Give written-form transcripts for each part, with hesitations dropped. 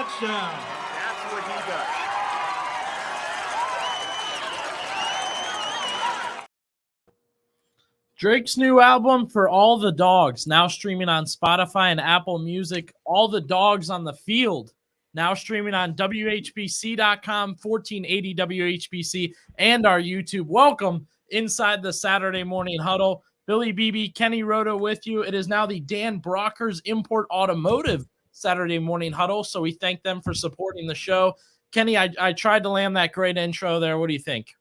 touchdown. That's what he does. Drake's new album, For All the Dogs, now streaming on Spotify and Apple Music. All the Dogs on the Field, now streaming on WHBC.com, 1480 WHBC, and our YouTube. Welcome inside the Saturday Morning Huddle. Billy Beebe, Kenny Roda with you. It is now the Dan Brockers Import Automotive Saturday Morning Huddle, so we thank them for supporting the show. Kenny, I tried to land that great intro there. What do you think?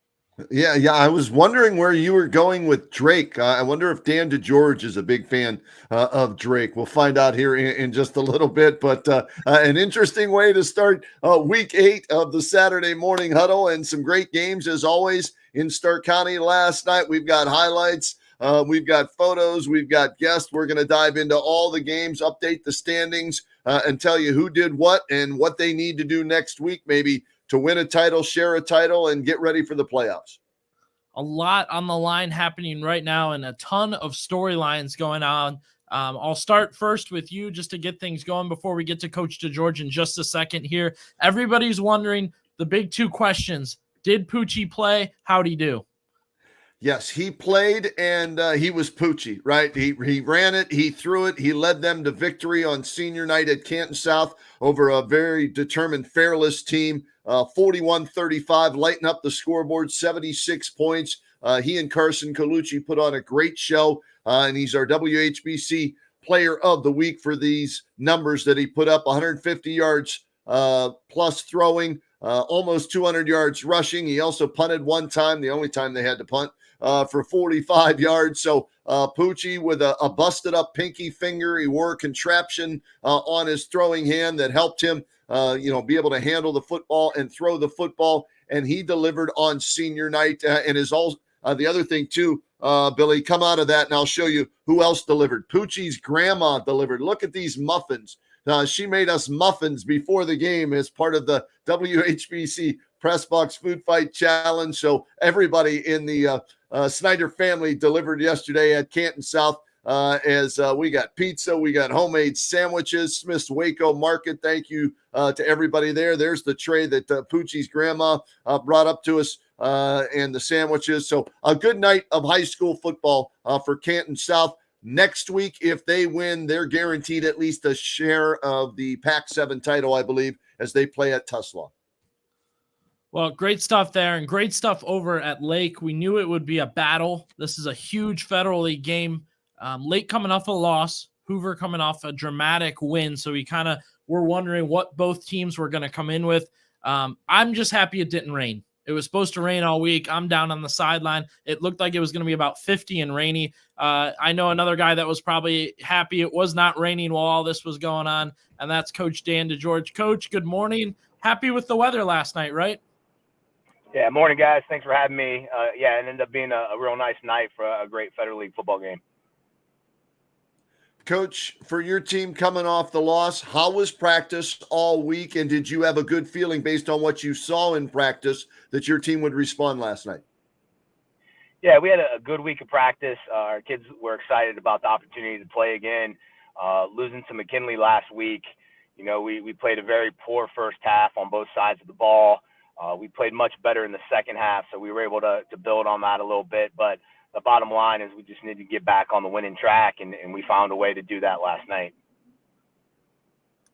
Yeah. I was wondering where you were going with Drake. I wonder if Dan DeGeorge is a big fan of Drake. We'll find out here in just a little bit. But an interesting way to start week 8 of the Saturday Morning Huddle, and some great games as always in Stark County last night. We've got highlights. We've got photos. We've got guests. We're going to dive into all the games, update the standings, and tell you who did what and what they need to do next week, maybe to win a title, share a title, and get ready for the playoffs. A lot on the line happening right now and a ton of storylines going on. I'll start first with you just to get things going before we get to Coach DeGeorge in just a second here. Everybody's wondering the big 2 questions. Did Poochie play? How'd he do? Yes, he played, and he was Poochie, right? He ran it, he threw it, he led them to victory on senior night at Canton South over a very determined, fearless team. 41-35, lighten up the scoreboard, 76 points. He and Carson Colucci put on a great show, and he's our WHBC Player of the Week for these numbers that he put up: 150 yards plus throwing, almost 200 yards rushing. He also punted one time, the only time they had to punt, for 45 yards. So Poochie with a busted up pinky finger. He wore a contraption on his throwing hand that helped him be able to handle the football and throw the football. And he delivered on senior night. And is all the other thing too, Billy, come out of that and I'll show you who else delivered. Poochie's grandma delivered. Look at these muffins. She made us muffins before the game as part of the WHBC Press Box Food Fight Challenge. So everybody in the Snyder family delivered yesterday at Canton South, as we got pizza, we got homemade sandwiches, Smith's Waco Market. Thank you to everybody there. There's the tray that Poochie's grandma brought up to us, and the sandwiches. So a good night of high school football for Canton South. Next week, if they win, they're guaranteed at least a share of the Pac-7 title, I believe, as they play at Tuslaw. Well, great stuff there and great stuff over at Lake. We knew it would be a battle. This is a huge Federal League game. Lake coming off a loss, Hoover coming off a dramatic win. So we kind of were wondering what both teams were going to come in with. I'm just happy it didn't rain. It was supposed to rain all week. I'm down on the sideline. It looked like it was going to be about 50 and rainy. I know another guy that was probably happy it was not raining while all this was going on, and that's Coach Dan DeGeorge. Coach, good morning. Happy with the weather last night, right? Yeah, morning, guys. Thanks for having me. It ended up being a real nice night for a great Federal League football game. Coach, for your team coming off the loss, how was practice all week, and did you have a good feeling based on what you saw in practice that your team would respond last night? Yeah, we had a good week of practice. Our kids were excited about the opportunity to play again. Losing to McKinley last week, we played a very poor first half on both sides of the ball. We played much better in the second half, so we were able to build on that a little bit. But the bottom line is we just need to get back on the winning track, and we found a way to do that last night.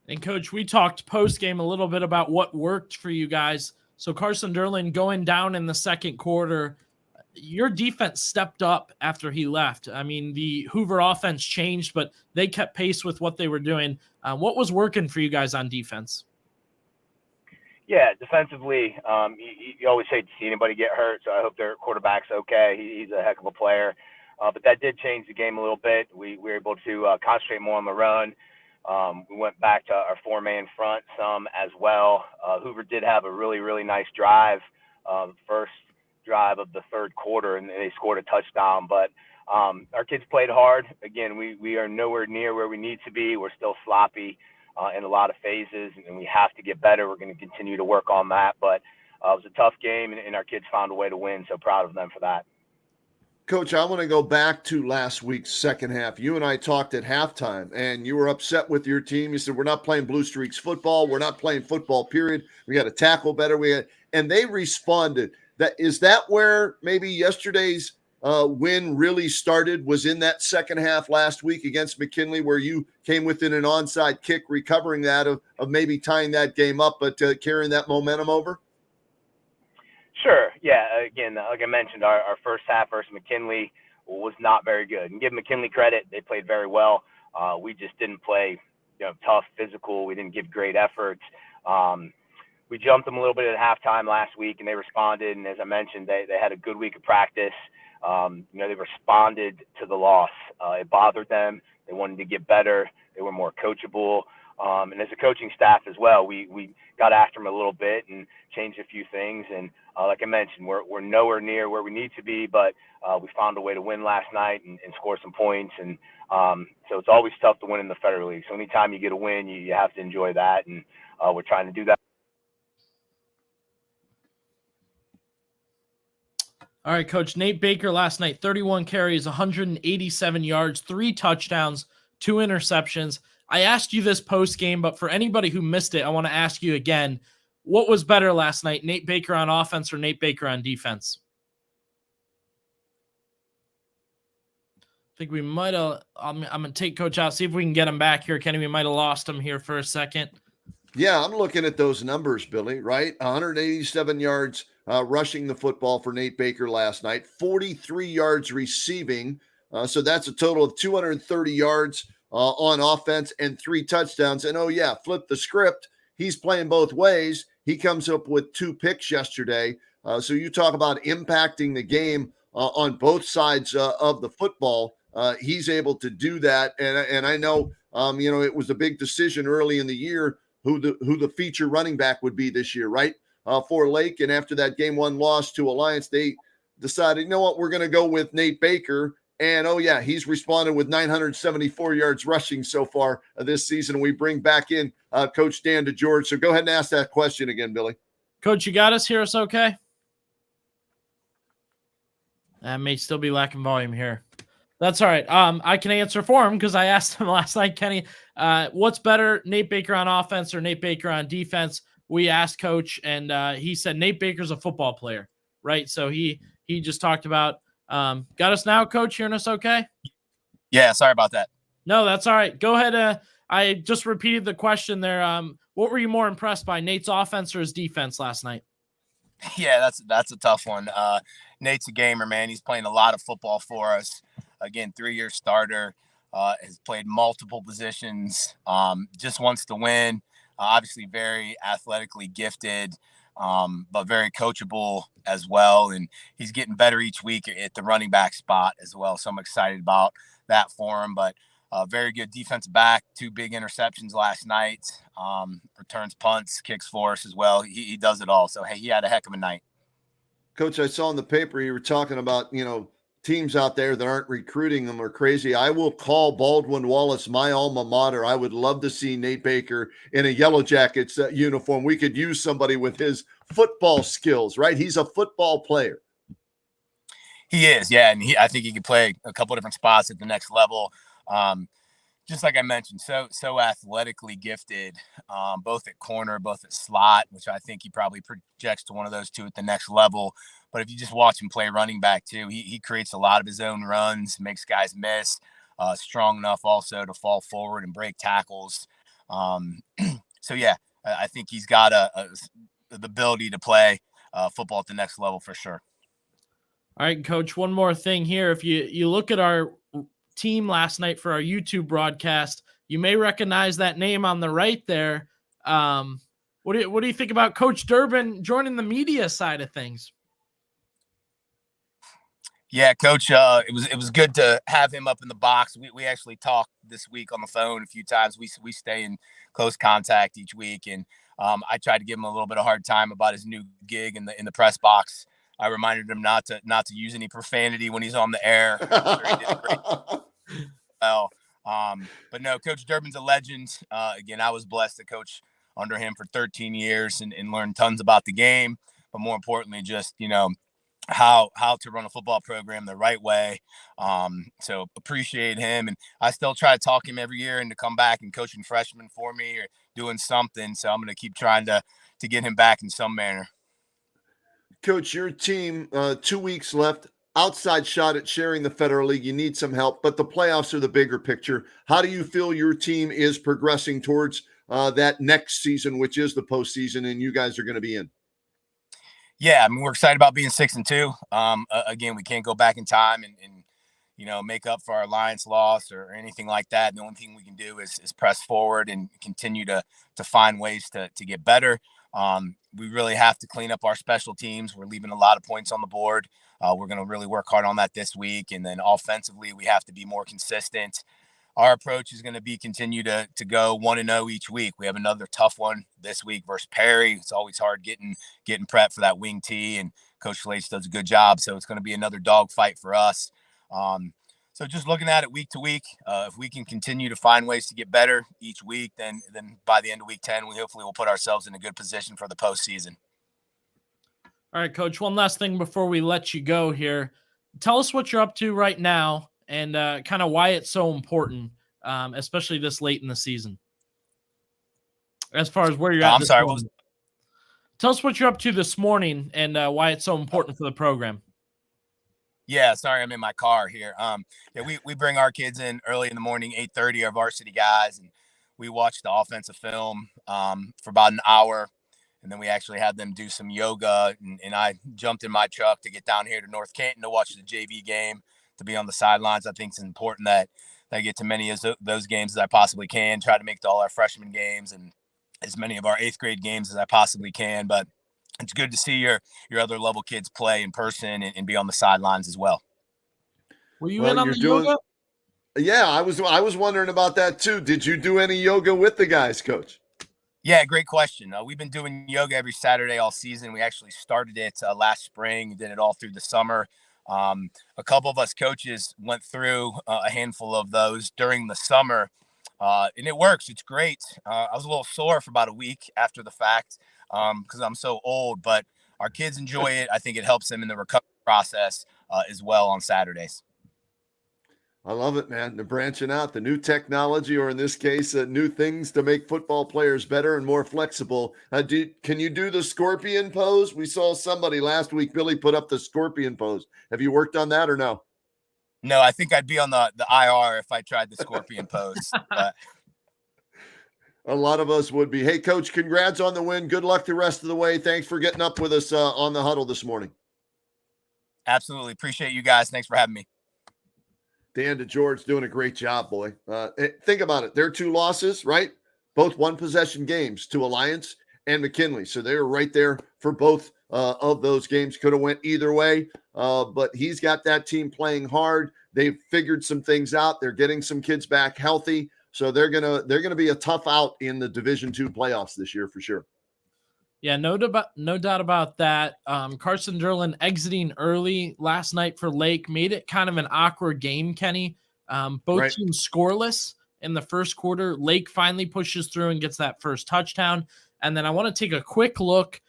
And, Coach, we talked post-game a little bit about what worked for you guys. So Carson Derlin going down in the second quarter, your defense stepped up after he left. I mean, the Hoover offense changed, but they kept pace with what they were doing. What was working for you guys on defense? Yeah, defensively, you always hate to see anybody get hurt, so I hope their quarterback's okay. He's a heck of a player. But that did change the game a little bit. We were able to concentrate more on the run. We went back to our 4-man front some as well. Hoover did have a really, really nice drive, the first drive of the third quarter, and they scored a touchdown. But our kids played hard. Again, we are nowhere near where we need to be. We're still sloppy in a lot of phases, and we have to get better. We're going to continue to work on that. But it was a tough game, and our kids found a way to win, so proud of them for that. Coach, I want to go back to last week's second half. You and I talked at halftime, and you were upset with your team. You said, we're not playing Blue Streaks football. We're not playing football, period. We got to tackle better. And they responded. Is that where maybe yesterday's win really started, was in that second half last week against McKinley, where you came within an onside kick, recovering that of maybe tying that game up, but carrying that momentum over? Sure. Yeah. Again, like I mentioned, our first half versus McKinley was not very good. And give McKinley credit, they played very well. We just didn't play, tough, physical. We didn't give great efforts. We jumped them a little bit at halftime last week, and they responded. And as I mentioned, they had a good week of practice. They responded to the loss. It bothered them. They wanted to get better. They were more coachable. And as a coaching staff as well, we got after them a little bit and changed a few things. And like I mentioned, we're nowhere near where we need to be, but we found a way to win last night and score some points. And so it's always tough to win in the Federal League. So anytime you get a win, you have to enjoy that. And we're trying to do that. All right, Coach. Nate Baker last night, 31 carries, 187 yards, 3 touchdowns, 2 interceptions. I asked you this post game, but for anybody who missed it, I want to ask you again, what was better last night, Nate Baker on offense or Nate Baker on defense? I think we might have, I'm going to take Coach out, see if we can get him back here. Kenny, we might have lost him here for a second. Yeah, I'm looking at those numbers, Billy, right? 187 yards rushing the football for Nate Baker last night, 43 yards receiving. So that's a total of 230 yards on offense and 3 touchdowns. And oh yeah, flip the script. He's playing both ways. He comes up with 2 picks yesterday. So you talk about impacting the game on both sides of the football. He's able to do that. And I know, it was a big decision early in the year who the feature running back would be this year, right? For Lake. And after that game 1 loss to Alliance, they decided, you know what, we're going to go with Nate Baker. And, oh, yeah, he's responded with 974 yards rushing so far this season. We bring back in Coach Dan DeGeorge. So go ahead and ask that question again, Billy. Coach, you got us? Hear us okay? That may still be lacking volume here. That's all right. I can answer for him because I asked him last night, Kenny, what's better, Nate Baker on offense or Nate Baker on defense? We asked Coach, and he said Nate Baker's a football player, right? So he just talked about got us now, Coach? Hearing us okay? Yeah, sorry about that. No, that's all right. Go ahead. I just repeated the question there. What were you more impressed by, Nate's offense or his defense last night? Yeah, that's a tough one. Nate's a gamer, man. He's playing a lot of football for us. Again, 3-year starter, has played multiple positions, just wants to win. Obviously very athletically gifted, but very coachable as well. And he's getting better each week at the running back spot as well. So I'm excited about that for him. But very good defensive back, 2 big interceptions last night, returns punts, kicks for us as well. He does it all. So, hey, he had a heck of a night. Coach, I saw in the paper you were talking about, teams out there that aren't recruiting them are crazy. I will call Baldwin Wallace my alma mater. I would love to see Nate Baker in a Yellow Jackets uniform. We could use somebody with his football skills, right? He's a football player. He is, yeah, and I think he could play a couple different spots at the next level. Just like I mentioned, so athletically gifted, both at corner, both at slot, which I think he probably projects to one of those 2 at the next level. But if you just watch him play running back too, he creates a lot of his own runs, makes guys miss, strong enough also to fall forward and break tackles. So yeah, I think he's got the ability to play football at the next level for sure. All right, Coach, one more thing here. If you look at our team last night for our YouTube broadcast, you may recognize that name on the right there. What do you think about Coach Durbin joining the media side of things? Yeah, Coach, it was good to have him up in the box. We actually talked this week on the phone a few times. We stay in close contact each week, and I tried to give him a little bit of hard time about his new gig in the press box. I reminded him not to use any profanity when he's on the air. He did a great well. But no, Coach Durbin's a legend. Again, I was blessed to coach under him for 13 years and learn tons about the game. But more importantly, just how to run a football program the right way. So appreciate him, and I still try to talk him every year into come back and coaching freshmen for me or doing something. So I'm going to keep trying to get him back in some manner. Coach, your team, 2 weeks left. Outside shot at sharing the Federal League. You need some help, but the playoffs are the bigger picture. How do you feel your team is progressing towards that next season, which is the postseason, and you guys are going to be in? Yeah, I mean, we're excited about being 6-2. Again, we can't go back in time and make up for our Alliance loss or anything like that. The only thing we can do is press forward and continue to find ways to get better. We really have to clean up our special teams. We're leaving a lot of points on the board. We're going to really work hard on that this week. And then offensively, we have to be more consistent. Our approach is going to be continue to go 1-0 each week. We have another tough one this week versus Perry. It's always hard getting prepped for that wing tee, and Coach Flates does a good job. So it's going to be another dog fight for us. So just looking at it week to week, if we can continue to find ways to get better each week, then by the end of week 10, we hopefully will put ourselves in a good position for the postseason. All right, Coach, one last thing before we let you go here. Tell us what you're up to right now and kind of why it's so important, especially this late in the season. As far as where you're at. I'm sorry. Tell us what you're up to this morning and why it's so important for the program. Yeah, sorry, I'm in my car here. We bring our kids in early in the morning, 8:30, our varsity guys, and we watch the offensive film for about an hour. And then we actually had them do some yoga, and I jumped in my truck to get down here to North Canton to watch the JV game, to be on the sidelines. I think it's important that I get to many of those games as I possibly can, try to make to all our freshman games and as many of our 8th grade games as I possibly can. But it's good to see your other level kids play in person and be on the sidelines as well. Were you in on the yoga? Yeah, I was wondering about that too. Did you do any yoga with the guys, Coach? Yeah, great question. We've been doing yoga every Saturday all season. We actually started it last spring, did it all through the summer. A couple of us coaches went through a handful of those during the summer, and it works. It's great. I was a little sore for about a week after the fact because I'm so old, but our kids enjoy it. I think it helps them in the recovery process as well on Saturdays. I love it, man. They're branching out, the new technology, or in this case, new things to make football players better and more flexible. Can you do the scorpion pose? We saw somebody last week, Billy, put up the scorpion pose. Have you worked on that or no? No, I think I'd be on the IR if I tried the scorpion pose. But a lot of us would be. Hey, Coach, congrats on the win. Good luck the rest of the way. Thanks for getting up with us on the Huddle this morning. Absolutely. Appreciate you guys. Thanks for having me. Dan DeGeorge doing a great job, boy. Think about it. Their 2 losses, right? Both one-possession games to Alliance and McKinley. So they were right there for both of those games. Could have went either way, but he's got that team playing hard. They've figured some things out. They're getting some kids back healthy. So they're gonna be a tough out in the Division II playoffs this year for sure. Yeah, no doubt about that. Carson Derlin exiting early last night for Lake made it kind of an awkward game, Kenny. Both teams scoreless in the first quarter. Lake finally pushes through and gets that first touchdown. And then I want to take a quick look.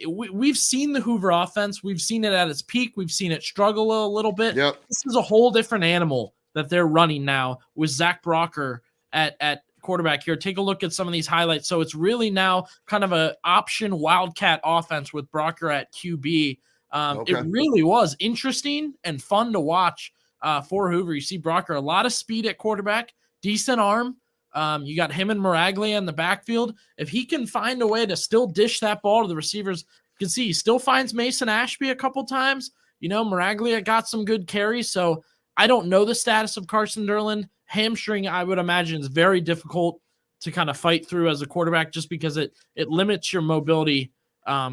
We've seen the Hoover offense. We've seen it at its peak. We've seen it struggle a little bit. Yep. This is a whole different animal that they're running now with Zach Brocker at quarterback here. Take a look at some of these highlights. So it's really now kind of an option wildcat offense with Brocker at QB. It really was interesting and fun to watch for Hoover. You see Brocker, a lot of speed at quarterback, decent arm. You got him and Miraglia in the backfield. If he can find a way to still dish that ball to the receivers, you can see he still finds Mason Ashby a couple times. Miraglia got some good carries. So I don't know the status of Carson Derlin. Hamstring, I would imagine, is very difficult to kind of fight through as a quarterback just because it limits your mobility a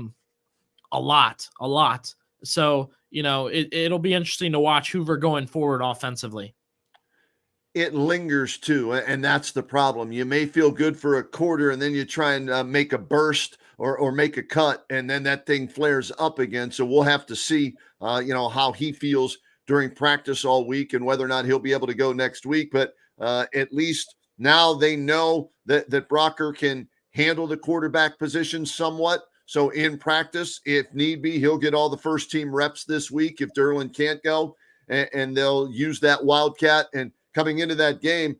lot. So, it'll be interesting to watch Hoover going forward offensively. It lingers too, and that's the problem. You may feel good for a quarter, and then you try and make a burst or make a cut, and then that thing flares up again. So we'll have to see, how he feels during practice all week and whether or not he'll be able to go next week. But at least now they know that Brocker can handle the quarterback position somewhat. So in practice, if need be, he'll get all the first team reps this week if Derlin can't go, and they'll use that Wildcat. And coming into that game,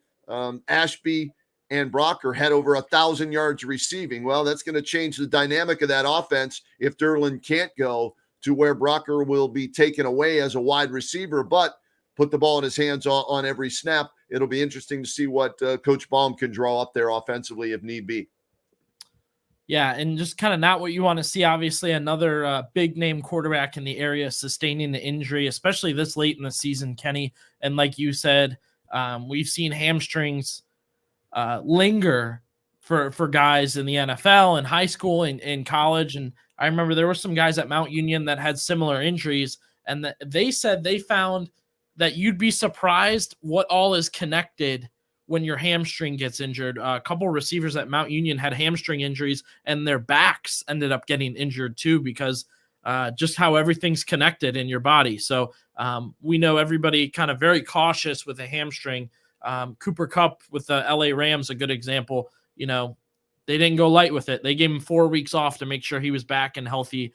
Ashby and Brocker had over 1,000 yards receiving. Well, that's going to change the dynamic of that offense if Derlin can't go, to where Brocker will be taken away as a wide receiver, but put the ball in his hands on every snap. It'll be interesting to see what Coach Baum can draw up there offensively if need be. Yeah, and just kind of not what you want to see. Obviously, another big-name quarterback in the area sustaining the injury, especially this late in the season, Kenny. And like you said, we've seen hamstrings linger for guys in the NFL and high school and in college. And I remember there were some guys at Mount Union that had similar injuries, and they said they found that you'd be surprised what all is connected when your hamstring gets injured. A couple receivers at Mount Union had hamstring injuries, and their backs ended up getting injured too, because just how everything's connected in your body. So we know everybody kind of very cautious with a hamstring. Cooper Kupp with the LA Rams, a good example. You know, they didn't go light with it. They gave him 4 weeks off to make sure he was back and healthy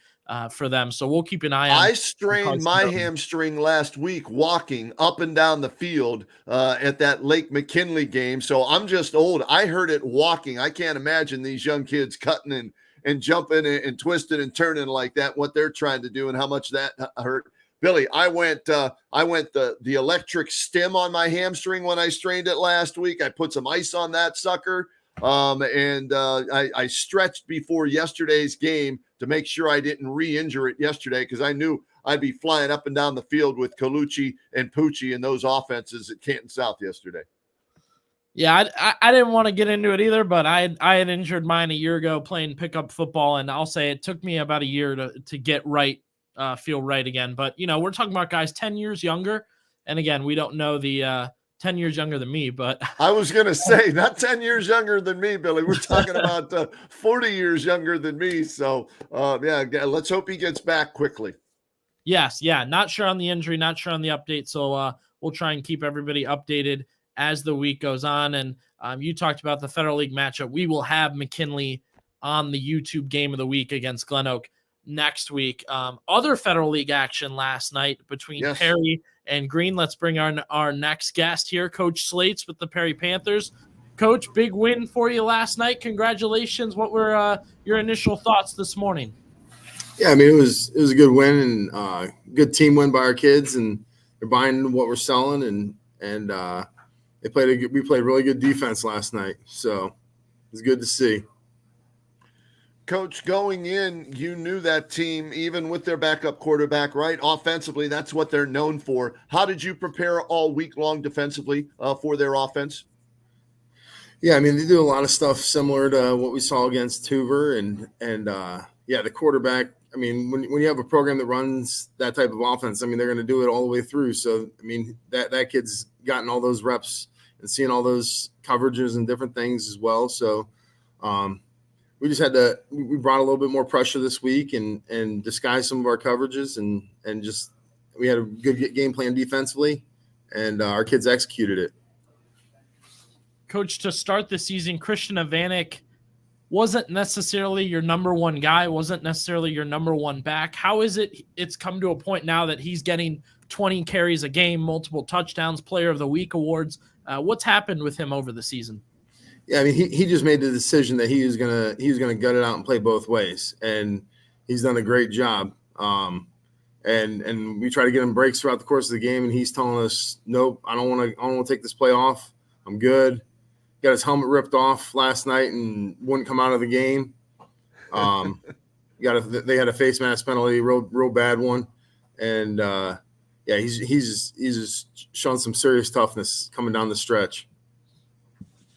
for them. So we'll keep an eye on. I strained my hamstring last week walking up and down the field at that Lake McKinley game. So I'm just old. I heard it walking. I can't imagine these young kids cutting and jumping and twisting and turning like that, what they're trying to do and how much that hurt. Billy, I went the electric stim on my hamstring when I strained it last week. I put some ice on that sucker. I stretched before yesterday's game to make sure I didn't re-injure it yesterday, because I knew I'd be flying up and down the field with Colucci and Poochie and those offenses at Canton South yesterday. Yeah, I didn't want to get into it either, but I had injured mine a year ago playing pickup football, and I'll say it took me about a year to get right, feel right again. But, you know, we're talking about guys 10 years younger, and again, we don't know the 10 years younger than me, but I was going to say not 10 years younger than me, Billy. We're talking about 40 years younger than me. So, yeah, let's hope he gets back quickly. Yes. Yeah. Not sure on the injury, not sure on the update. So we'll try and keep everybody updated as the week goes on. And you talked about the Federal League matchup. We will have McKinley on the YouTube game of the week against Glen Oak next week. Other Federal League action last night between Perry and Green. Let's bring our next guest here, Coach Slates with the Perry Panthers. Coach, big win for you last night. Congratulations. What were your initial thoughts this morning? Yeah, I mean, it was a good win and good team win by our kids, and they're buying what we're selling, and we played really good defense last night, so it was good to see. Coach, going in, you knew that team, even with their backup quarterback, right? Offensively, that's what they're known for. How did you prepare all week long defensively for their offense? Yeah, I mean, they do a lot of stuff similar to what we saw against Hoover, and the quarterback. I mean, when you have a program that runs that type of offense, I mean, they're going to do it all the way through. So, I mean, that kid's gotten all those reps and seeing all those coverages and different things as well. So, we just we brought a little bit more pressure this week and disguised some of our coverages and just we had a good game plan defensively, and our kids executed it. Coach, to start the season, Christian Avanek wasn't necessarily your number one guy, wasn't necessarily your number one back. How is it's come to a point now that he's getting 20 carries a game, multiple touchdowns, Player of the Week awards? What's happened with him over the season? Yeah, I mean, he just made the decision that he was gonna gut it out and play both ways, and he's done a great job. And we try to get him breaks throughout the course of the game, and he's telling us, nope, I don't want to take this play off. I'm good. Got his helmet ripped off last night and wouldn't come out of the game. They had a face mask penalty, real bad one, and he's shown some serious toughness coming down the stretch.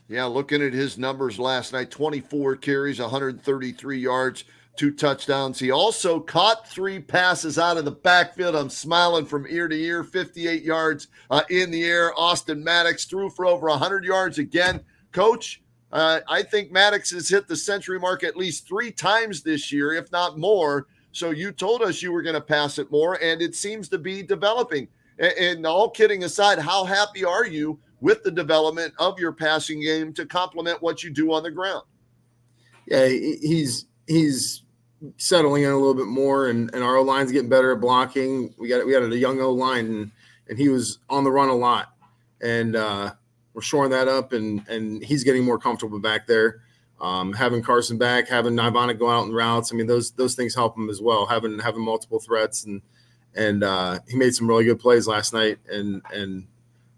Yeah, looking at his numbers last night, 24 carries, 133 yards, 2 touchdowns. He also caught 3 passes out of the backfield. I'm smiling from ear to ear, 58 yards in the air. Austin Maddox threw for over 100 yards again. Coach, I think Maddox has hit the century mark at least 3 times this year, if not more. So you told us you were going to pass it more, and it seems to be developing. And all kidding aside, how happy are you with the development of your passing game to complement what you do on the ground? Yeah, he's settling in a little bit more, and our O-line's getting better at blocking. We had a young O-line, and he was on the run a lot, and we're shoring that up, and he's getting more comfortable back there. Having Carson back, having Nivonic go out in routes, I mean, those things help him as well. Having multiple threats, and he made some really good plays last night. And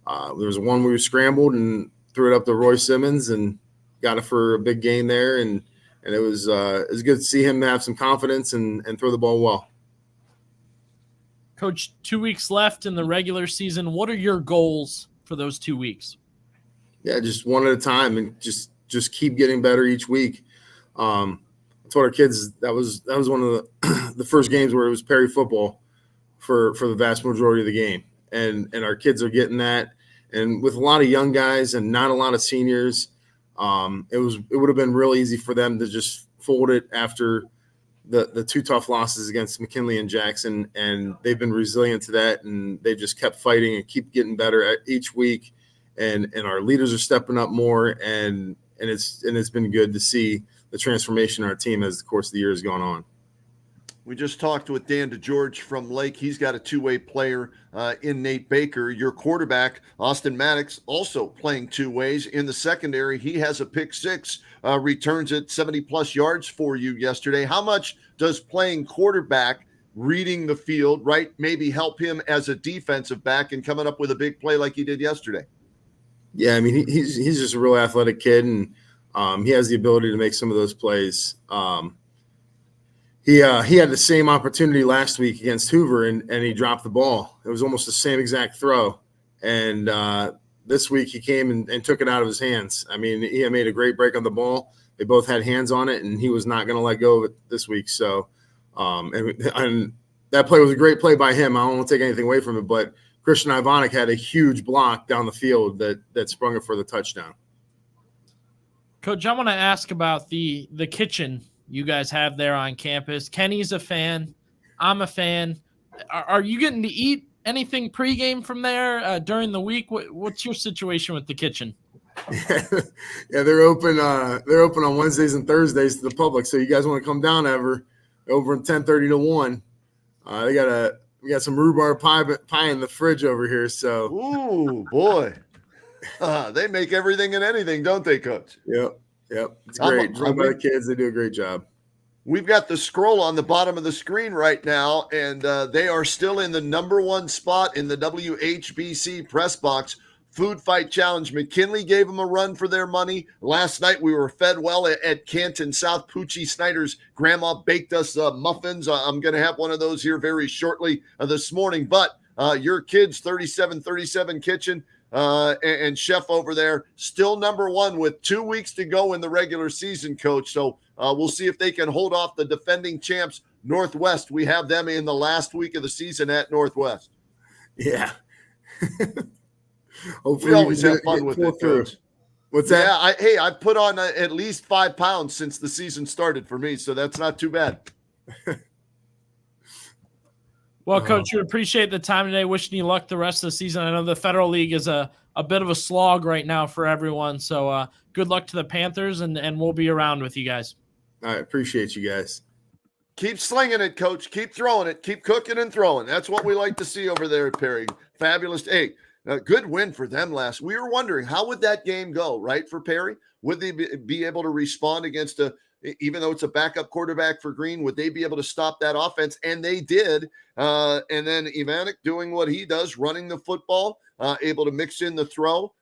there was one where we scrambled and threw it up to Roy Simmons and got it for a big gain there. And it was good to see him have some confidence and throw the ball well. Coach, 2 weeks left in the regular season. What are your goals for those 2 weeks? Yeah, just one at a time, and just keep getting better each week. That's what our kids. That was one of the first games where it was Perry football for the vast majority of the game, and our kids are getting that. And with a lot of young guys and not a lot of seniors, it would have been real easy for them to just fold it after the two tough losses against McKinley and Jackson, and they've been resilient to that, and they just kept fighting and keep getting better each week. And our leaders are stepping up more, and it's been good to see the transformation in our team as the course of the year has gone on. We just talked with Dan DeGeorge from Lake. He's got a two-way player in Nate Baker. Your quarterback, Austin Maddox, also playing two ways. In the secondary, he has a pick six, returns at 70-plus yards for you yesterday. How much does playing quarterback, reading the field, right, maybe help him as a defensive back and coming up with a big play like he did yesterday? Yeah, I mean, he's just a real athletic kid, and he has the ability to make some of those plays. He had the same opportunity last week against Hoover, and he dropped the ball. It was almost the same exact throw. And this week he came and took it out of his hands. I mean, he had made a great break on the ball. They both had hands on it, and he was not going to let go of it this week. So, and that play was a great play by him. I don't want to take anything away from it, but Christian Ivonic had a huge block down the field that sprung it for the touchdown. Coach, I want to ask about the kitchen you guys have there on campus. Kenny's a fan. I'm a fan. Are you getting to eat anything pregame from there during the week? What's your situation with the kitchen? Yeah, they're open. They're open on Wednesdays and Thursdays to the public. So you guys want to come down over from 10:30 to 1. We got some rhubarb pie in the fridge over here. So, ooh, boy, they make everything and anything, don't they, Coach? Yep. It's great. Run by the kids, they do a great job. We've got the scroll on the bottom of the screen right now, and they are still in the number one spot in the WHBC press box. Food Fight Challenge. McKinley gave them a run for their money. Last night we were fed well at Canton South. Poochie Snyder's grandma baked us muffins. I'm going to have one of those here very shortly this morning. But your kids, 3737 Kitchen and Chef over there, still number one with 2 weeks to go in the regular season, Coach. So we'll see if they can hold off the defending champs, Northwest. We have them in the last week of the season at Northwest. Yeah. Hopefully we always have fun with it, Coach. What's that? Yeah, I've put on at least 5 pounds since the season started for me, so that's not too bad. Well, Coach, we appreciate the time today. Wishing you luck the rest of the season. I know the Federal League is a bit of a slog right now for everyone, so good luck to the Panthers, and we'll be around with you guys. I appreciate you guys. Keep slinging it, Coach. Keep throwing it. Keep cooking and throwing. That's what we like to see over there at Perry. Fabulous. Hey, a good win for them last. We were wondering, how would that game go, right, for Perry? Would they be able to respond against even though it's a backup quarterback for Green, would they be able to stop that offense? And they did. And then Ivanic doing what he does, running the football, able to mix in the throw,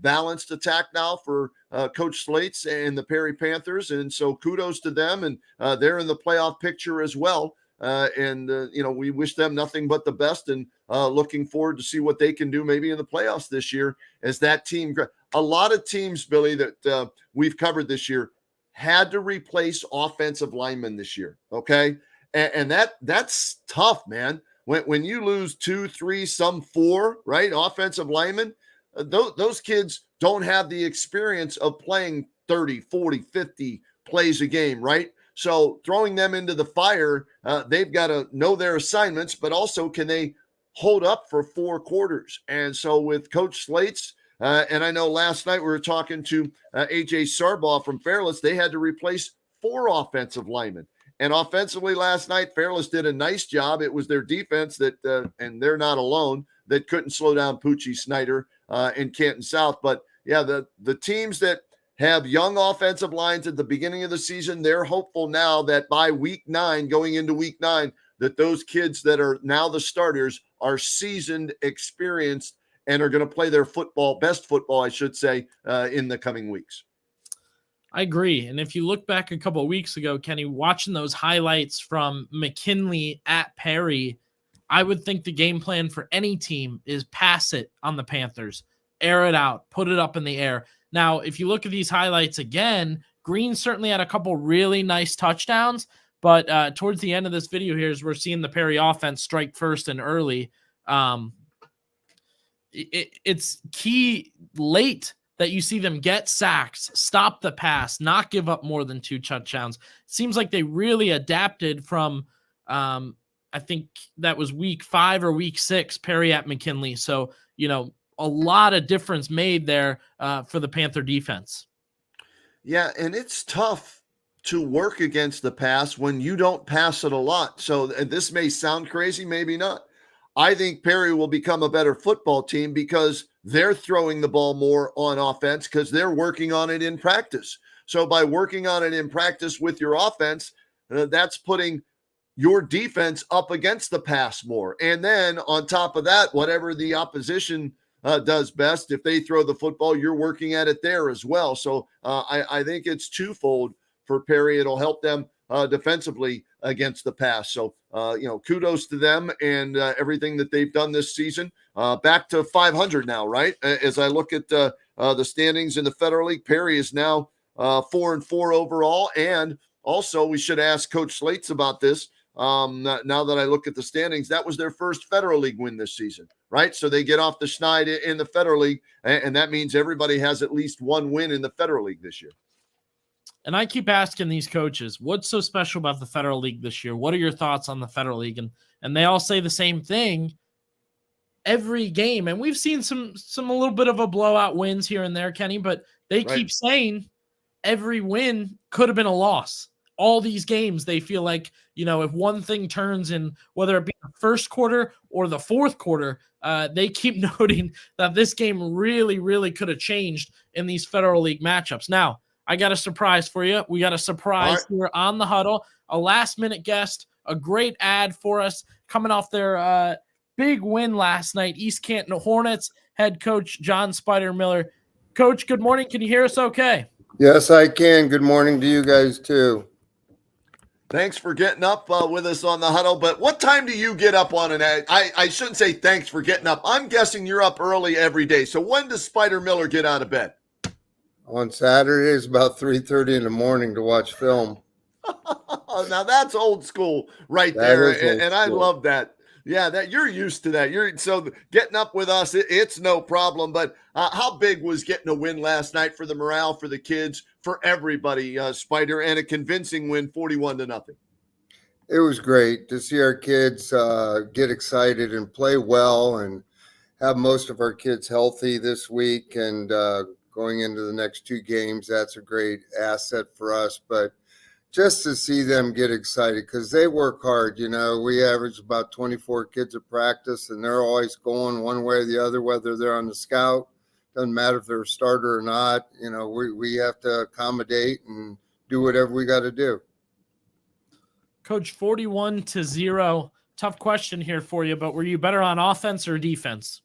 balanced attack now for Coach Slates and the Perry Panthers. And so kudos to them. And they're in the playoff picture as well. We wish them nothing but the best, and looking forward to see what they can do maybe in the playoffs this year as that team. A lot of teams, Billy, that we've covered this year had to replace offensive linemen this year. Okay. And that's tough, man. When you lose 2, 3, some 4, right, offensive linemen, those kids don't have the experience of playing 30, 40, 50 plays a game, right? So throwing them into the fire, they've got to know their assignments, but also can they hold up for 4 quarters? And so with Coach Slates, and I know last night we were talking to AJ Sarbaugh from Fairless, they had to replace 4 offensive linemen. And offensively last night, Fairless did a nice job. It was their defense that, and they're not alone, that couldn't slow down Poochie Snyder in Canton South. But yeah, the teams that have young offensive lines at the beginning of the season, they're hopeful now that by week 9, going into week 9, that those kids that are now the starters are seasoned, experienced, and are going to play their best football, I should say, in the coming weeks. I agree. And if you look back a couple of weeks ago, Kenny, watching those highlights from McKinley at Perry, I would think the game plan for any team is pass it on the Panthers, air it out, put it up in the air. Now, if you look at these highlights again, Green certainly had a couple really nice touchdowns, but towards the end of this video here, as we're seeing the Perry offense strike first and early, it's key late that you see them get sacks, stop the pass, not give up more than 2 touchdowns. It seems like they really adapted from, I think that was week 5 or week 6, Perry at McKinley. So, a lot of difference made there for the Panther defense. Yeah, and it's tough to work against the pass when you don't pass it a lot. So this may sound crazy, maybe not. I think Perry will become a better football team because they're throwing the ball more on offense because they're working on it in practice. So by working on it in practice with your offense, that's putting your defense up against the pass more. And then on top of that, whatever the opposition does best, if they throw the football, you're working at it there as well. So I think it's twofold for Perry. It'll help them defensively against the pass. So, kudos to them and everything that they've done this season. Back to 500 now, right? As I look at the standings in the Federal League, Perry is now 4-4 overall. And also, we should ask Coach Slates about this. Now that I look at the standings, that was their first Federal League win this season, right? So they get off the schneid in the Federal League, and that means everybody has at least one win in the Federal League this year. And I keep asking these coaches, what's so special about the Federal League this year? What are your thoughts on the Federal League? And they all say the same thing every game. And we've seen some a little bit of a blowout wins here and there, Kenny, but they keep saying every win could have been a loss. All these games, they feel like, if one thing turns in, whether it be the first quarter or the fourth quarter, they keep noting that this game really, really could have changed in these Federal League matchups. Now, I got a surprise for you. We got a surprise here on the Huddle, a last-minute guest, a great ad for us coming off their big win last night, East Canton Hornets head coach John Spider Miller. Coach, good morning. Can you hear us okay? Yes, I can. Good morning to you guys, too. Thanks for getting up with us on the Huddle. But what time do you get up on an ad? I shouldn't say thanks for getting up. I'm guessing you're up early every day. So when does Spider Miller get out of bed? On Saturdays, about 3:30 in the morning to watch film. Now that's old school right there, and I love that. Yeah, that you're used to that. So getting up with us, it's no problem. But how big was getting a win last night for the morale, for the kids, for everybody, Spider, and a convincing win, 41-0? It was great to see our kids get excited and play well, and have most of our kids healthy this week and going into the next 2 games. That's a great asset for us. But just to see them get excited because they work hard. We average about 24 kids at practice, and they're always going one way or the other, whether they're on the scout. Doesn't matter if they're a starter or not. We have to accommodate and do whatever we got to do. Coach, 41-0. Tough question here for you, but were you better on offense or defense?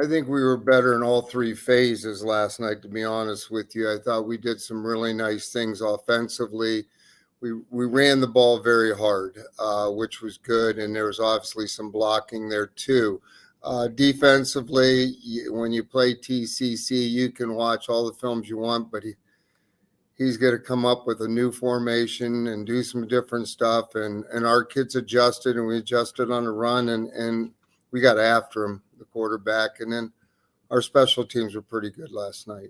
I think we were better in all 3 phases last night, to be honest with you. I thought we did some really nice things offensively. We ran the ball very hard, which was good, and there was obviously some blocking there too. Defensively, when you play TCC, you can watch all the films you want, but he's going to come up with a new formation and do some different stuff, and our kids adjusted, and we adjusted on the run, and we got after him, the quarterback, and then our special teams were pretty good last night.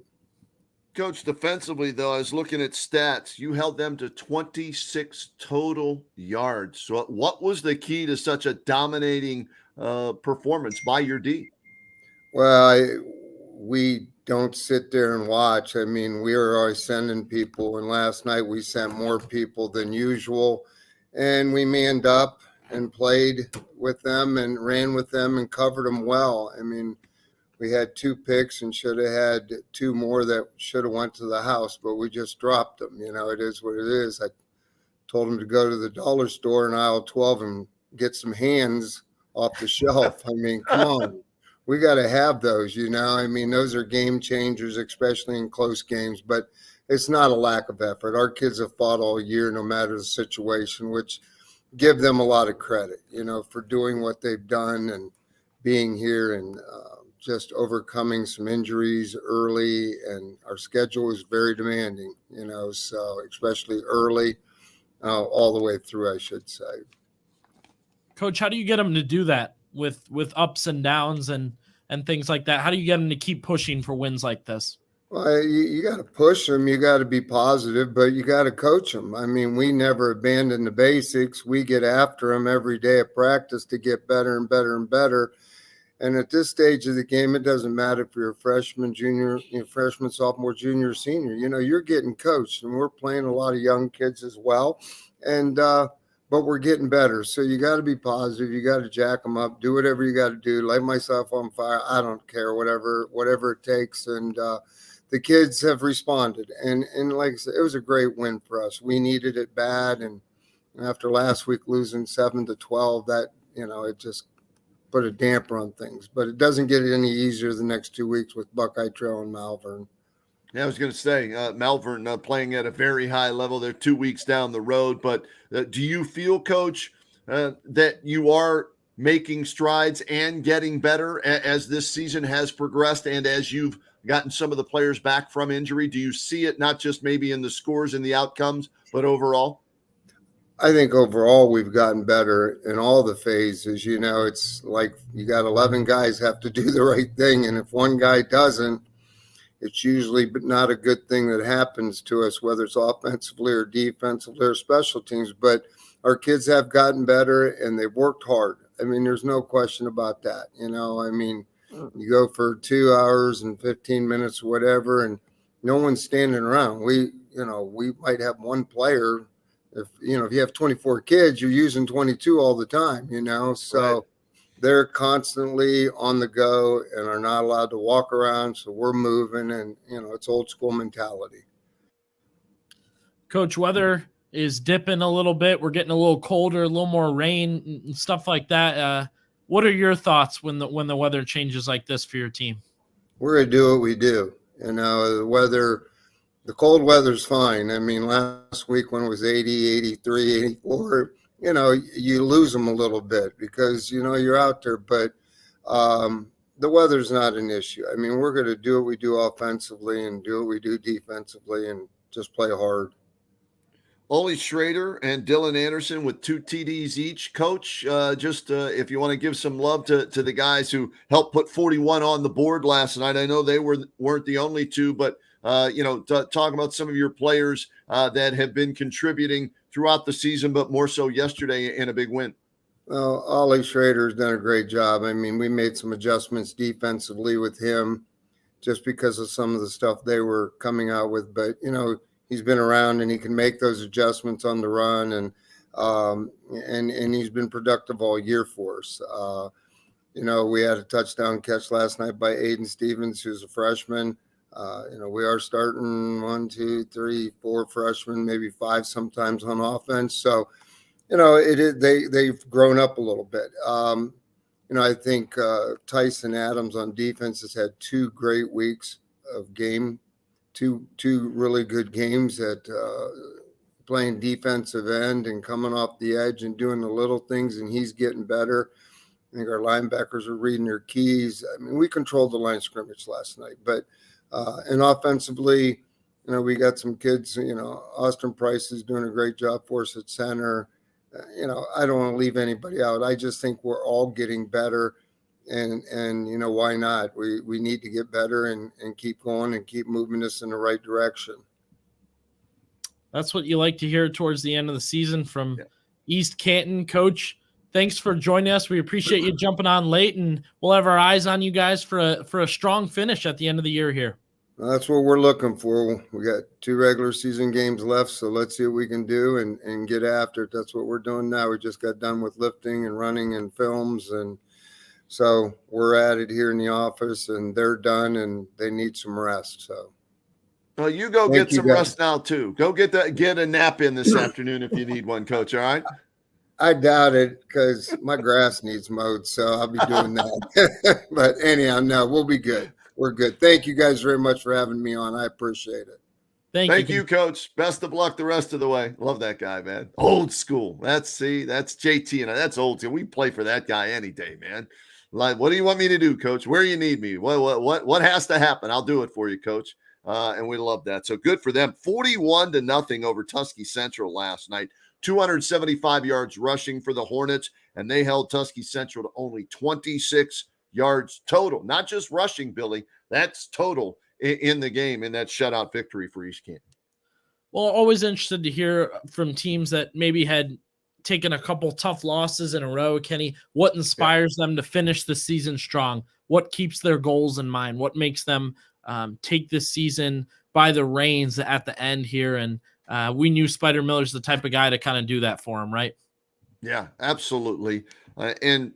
Coach, defensively, though, I was looking at stats. You held them to 26 total yards. So what was the key to such a dominating performance by your D? Well, we don't sit there and watch. I mean, we are always sending people, and last night we sent more people than usual, and we manned up and played with them and ran with them and covered them well. I mean, we had 2 picks and should have had 2 more that should have went to the house, but we just dropped them. You know, it is what it is. I told them to go to the dollar store in aisle 12 and get some hands off the shelf. I mean, come on. We got to have those, you know. I mean, those are game changers, especially in close games, but it's not a lack of effort. Our kids have fought all year, no matter the situation, which give them a lot of credit, you know, for doing what they've done and being here and just overcoming some injuries early. And our schedule is very demanding, you know, so especially early, all the way through, I should say. Coach, how do you get them to do that with ups and downs and things like that? How do you get them to keep pushing for wins like this? Well, you got to push them. You got to be positive, but you got to coach them. I mean, we never abandon the basics. We get after them every day at practice to get better and better and better. And at this stage of the game, it doesn't matter if you're a freshman, junior, freshman, sophomore, junior, senior. You know, you're getting coached, and we're playing a lot of young kids as well. And but we're getting better. So you got to be positive. You got to jack them up. Do whatever you got to do. Light myself on fire. I don't care. Whatever it takes. And the kids have responded. And like I said, it was a great win for us. We needed it bad. And after last week losing 7-12, that, you know, it just put a damper on things. But it doesn't get any easier the next 2 weeks with Buckeye Trail and Malvern. Yeah, I was going to say, Malvern playing at a very high level. They're 2 weeks down the road. But do you feel, Coach, that you are making strides and getting better as this season has progressed and as you've gotten some of the players back from injury? Do you see it not just maybe in the scores and the outcomes, but overall? I think overall we've gotten better in all the phases. You know, it's like you got 11 guys have to do the right thing. And if one guy doesn't, it's usually not a good thing that happens to us, whether it's offensively or defensively or special teams. But our kids have gotten better and they've worked hard. I mean, there's no question about that. You know, I mean, you go for 2 hours and 15 minutes or whatever, and no one's standing around. We might have one player. If you have 24 kids, you're using 22 all the time, you know, so right. They're constantly on the go and are not allowed to walk around. So we're moving and, you know, it's old school mentality. Coach, weather is dipping a little bit. We're getting a little colder, a little more rain and stuff like that. What are your thoughts when the weather changes like this for your team? We're going to do what we do. You know, the cold weather's fine. I mean, last week when it was 80, 83, 84, you know, you lose them a little bit because, you know, you're out there, but the weather's not an issue. I mean, we're going to do what we do offensively and do what we do defensively and just play hard. Ollie Schrader and Dylan Anderson with 2 TDs each. Coach, if you want to give some love to the guys who helped put 41 on the board last night. I know they weren't the only 2, but talk about some of your players that have been contributing throughout the season, but more so yesterday in a big win. Well, Ollie Schrader's done a great job. I mean, we made some adjustments defensively with him just because of some of the stuff they were coming out with. But, you know, he's been around and he can make those adjustments on the run, and he's been productive all year for us. You know, we had a touchdown catch last night by Aiden Stevens, who's a freshman. You know, we are starting 1, 2, 3, 4 freshmen, maybe 5 sometimes on offense. So, you know, they've grown up a little bit. You know, I think Tyson Adams on defense has had 2 great weeks of game, two really good games at playing defensive end and coming off the edge and doing the little things, and he's getting better. I think our linebackers are reading their keys. I mean, we controlled the line of scrimmage last night, but and offensively, you know, we got some kids, you know, Austin Price is doing a great job for us at center. You know, I don't want to leave anybody out. I just think we're all getting better and you know, why not? We need to get better and keep going and keep moving us in the right direction. That's what you like to hear towards the end of the season from East Canton. Coach, thanks for joining us. We appreciate you jumping on late, and we'll have our eyes on you guys for a strong finish at the end of the year here. Well, that's what we're looking for. We got 2 regular season games left, so let's see what we can do and get after it. That's what we're doing now. We just got done with lifting and running and films, and so we're at it here in the office, and they're done, and they need some rest. So, well, you go get some rest now too. Go get a nap in this afternoon if you need one, Coach. All right. I doubt it because my grass needs mowed, so I'll be doing that. But anyhow, no, we'll be good. We're good. Thank you guys very much for having me on. I appreciate it. Thank you, Coach. Best of luck the rest of the way. Love that guy, man. Old school. That's JT and that's old school. We play for that guy any day, man. Like, what do you want me to do, Coach? Where you need me? What has to happen? I'll do it for you, Coach. And we love that. So good for them. 41-0 over Tuskegee Central last night. 275 yards rushing for the Hornets, and they held Tuskegee Central to only 26 yards total. Not just rushing, Billy. That's total in the game in that shutout victory for East Canton. Well, always interested to hear from teams that maybe had taken a couple tough losses in a row, Kenny. What inspires them to finish the season strong? What keeps their goals in mind? What makes them take this season by the reins at the end here? And we knew Spider Miller's the type of guy to kind of do that for him, right? Yeah, absolutely. And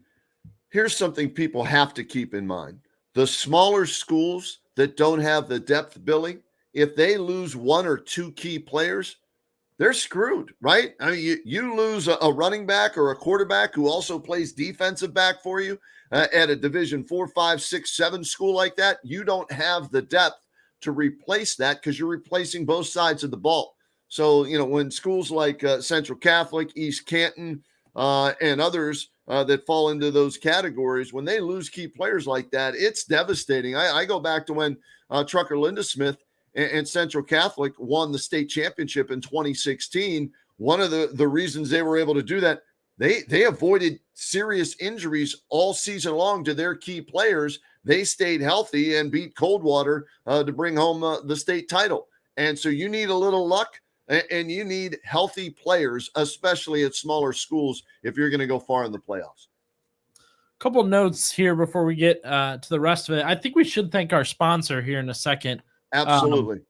here's something people have to keep in mind. The smaller schools that don't have the depth, Billy, if they lose 1 or 2 key players, they're screwed, right? I mean, you lose a running back or a quarterback who also plays defensive back for you at a Division 4, 5, 6, 7 school like that. You don't have the depth to replace that because you're replacing both sides of the ball. So, when schools like Central Catholic, East Canton, and others that fall into those categories, when they lose key players like that, it's devastating. I go back to when Trucker Lindesmith and Central Catholic won the state championship in 2016. One of the reasons they were able to do that, they avoided serious injuries all season long to their key players. They stayed healthy and beat Coldwater to bring home the state title. And so you need a little luck. And you need healthy players, especially at smaller schools, if you're going to go far in the playoffs. A couple notes here before we get to the rest of it. I think we should thank our sponsor here in a second. Absolutely.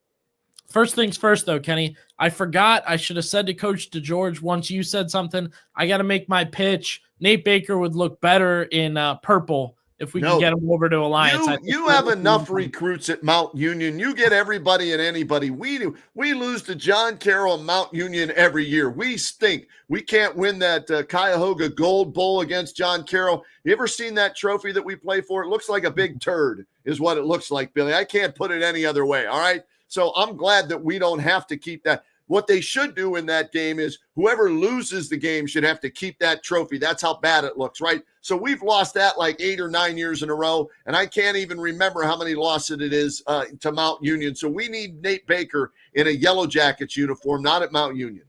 First things first, though, Kenny. I forgot. I should have said to Coach DeGeorge once you said something. I got to make my pitch. Nate Baker would look better in purple if we can get him over to Alliance. You have enough recruits at Mount Union. You get everybody and anybody. We do. We lose to John Carroll and Mount Union every year. We stink. We can't win that Cuyahoga Gold Bowl against John Carroll. You ever seen that trophy that we play for? It looks like a big turd is what it looks like, Billy. I can't put it any other way, all right? So I'm glad that we don't have to keep that. What they should do in that game is whoever loses the game should have to keep that trophy. That's how bad it looks, right? So we've lost that like 8 or 9 years in a row, and I can't even remember how many losses it is to Mount Union. So we need Nate Baker in a Yellow Jackets uniform, not at Mount Union.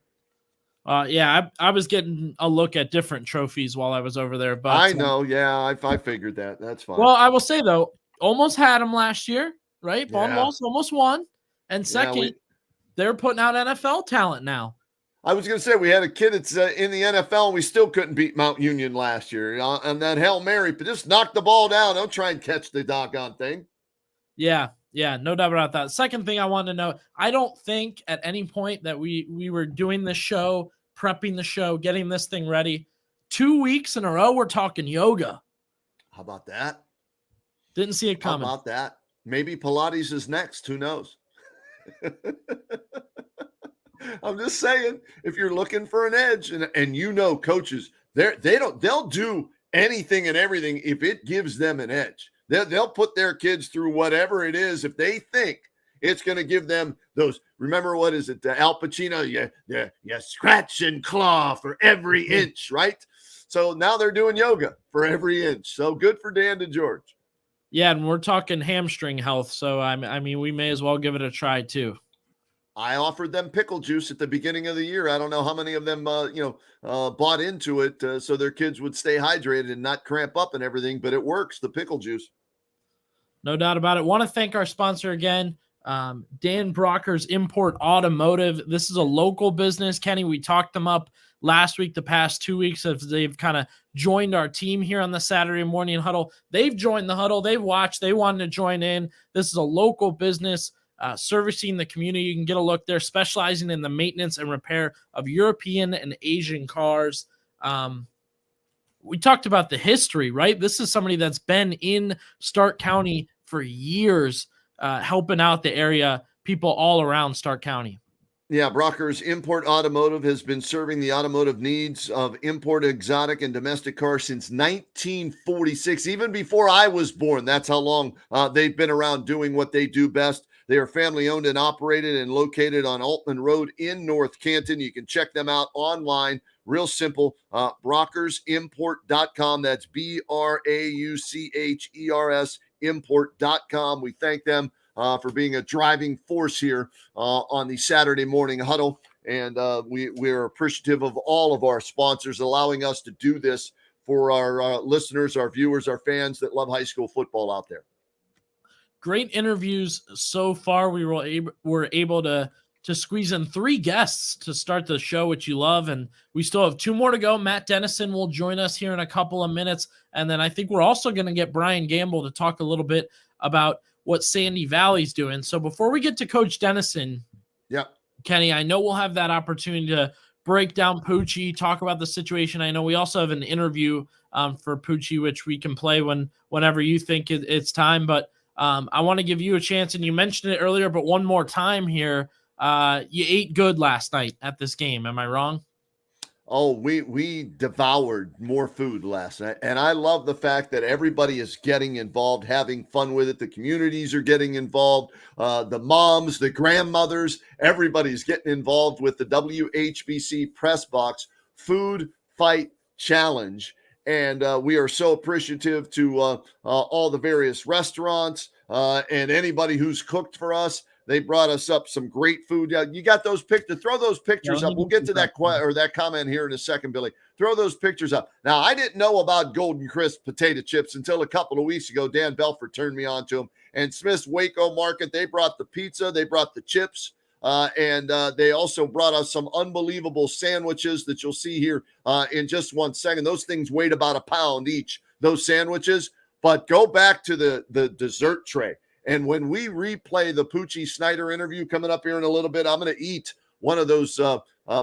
I was getting a look at different trophies while I was over there. But I know, I figured that. That's fine. Well, I will say, though, almost had him last year, right? Yeah. Almost won. And second, they're putting out NFL talent now. I was going to say, we had a kid that's in the NFL, and we still couldn't beat Mount Union last year on that Hail Mary, but just knock the ball down. Don't try and catch the doggone thing. Yeah, no doubt about that. Second thing I wanted to know, I don't think at any point that we were doing this show, prepping the show, getting this thing ready, 2 weeks in a row, we're talking yoga. How about that? Didn't see it coming. How about that? Maybe Pilates is next. Who knows? I'm just saying, if you're looking for an edge, and coaches, they'll do anything and everything if it gives them an edge. They'll put their kids through whatever it is if they think it's going to give them those. Remember, what is it? Al Pacino, you scratch and claw for every inch, right? So now they're doing yoga for every inch. So good for Dan DeGeorge. Yeah, and we're talking hamstring health, so I mean, we may as well give it a try too. I offered them pickle juice at the beginning of the year. I don't know how many of them, bought into it so their kids would stay hydrated and not cramp up and everything, but it works, the pickle juice. No doubt about it. Want to thank our sponsor again. Dan Brocker's Import Automotive. This is a local business. Kenny, we talked them up last week, the past 2 weeks, as they've kind of joined our team here on the Saturday morning huddle. They've joined the huddle. They've watched. They wanted to join in. This is a local business servicing the community. You can get a look. They're specializing in the maintenance and repair of European and Asian cars. We talked about the history, right? This is somebody that's been in Stark County for years, helping out the area, people all around Stark County. Yeah, Brocker's Import Automotive has been serving the automotive needs of import, exotic, and domestic cars since 1946, even before I was born. That's how long they've been around doing what they do best. They are family owned and operated and located on Altman Road in North Canton. You can check them out online. Real simple, brockersimport.com. That's BRAUCHERS import.com. We thank them for being a driving force here on the Saturday morning huddle. And we're appreciative of all of our sponsors allowing us to do this for our listeners, our viewers, our fans that love high school football out there. Great interviews so far. We were able to squeeze in 3 guests to start the show, which you love. And we still have 2 more to go. Matt Dennison will join us here in a couple of minutes. And then I think we're also going to get Brian Gamble to talk a little bit about what Sandy Valley's doing. So before we get to Coach Dennison, Kenny, I know we'll have that opportunity to break down Poochie, talk about the situation. I know we also have an interview for Poochie, which we can play whenever you think it's time. But I want to give you a chance, and you mentioned it earlier, but one more time here. You ate good last night at this game. Am I wrong? Oh, we devoured more food last night. And I love the fact that everybody is getting involved, having fun with it. The communities are getting involved. The moms, the grandmothers, everybody's getting involved with the WHBC Press Box Food Fight Challenge. And we are so appreciative to all the various restaurants and anybody who's cooked for us. They brought us up some great food. You got those pictures? Throw those pictures up. We'll get to that that comment here in a second, Billy. Throw those pictures up. Now, I didn't know about Golden Crisp potato chips until a couple of weeks ago. Dan Belfort turned me on to them. And Smith's Waco Market, they brought the pizza. They brought the chips. And they also brought us some unbelievable sandwiches that you'll see here in just 1 second. Those things weighed about a pound each, those sandwiches. But go back to the dessert tray. And when we replay the Poochie Snyder interview coming up here in a little bit, I'm going to eat one of those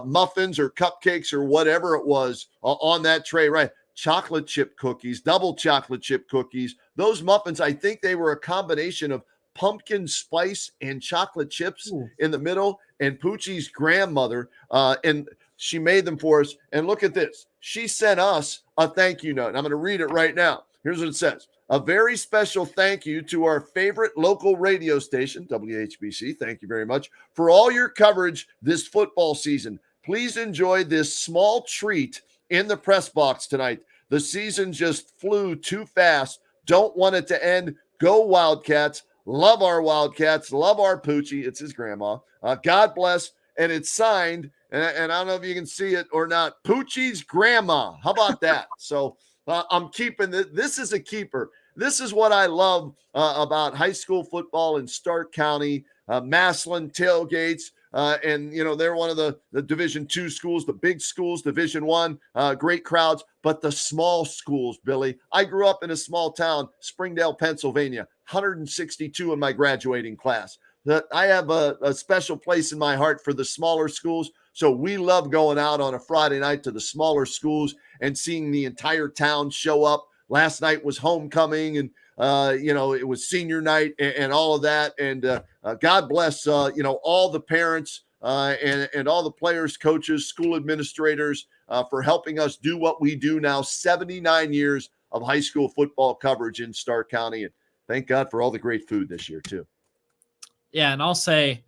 muffins or cupcakes or whatever it was on that tray, right? Chocolate chip cookies, double chocolate chip cookies. Those muffins, I think they were a combination of pumpkin spice and chocolate chips in the middle. And Poochie's grandmother, and she made them for us. And look at this. She sent us a thank you note. And I'm going to read it right now. Here's what it says. A very special thank you to our favorite local radio station, WHBC. Thank you very much for all your coverage this football season. Please enjoy this small treat in the press box tonight. The season just flew too fast. Don't want it to end. Go Wildcats. Love our Wildcats. Love our Poochie. It's his grandma. God bless. And it's signed, and I don't know if you can see it or not, Poochie's grandma. How about that? So I'm keeping this. This is a keeper. This is what I love about high school football in Stark County, Massillon tailgates. And, you know, they're one of the Division II schools, the big schools, Division I, great crowds, but the small schools, Billy. I grew up in a small town, Springdale, Pennsylvania, 162 in my graduating class. I have a special place in my heart for the smaller schools. So we love going out on a Friday night to the smaller schools and seeing the entire town show up. Last night was homecoming, and it was senior night and all of that. And God bless all the parents and all the players, coaches, school administrators for helping us do what we do now. 79 years of high school football coverage in Stark County, and thank God for all the great food this year too. Yeah, and I'll say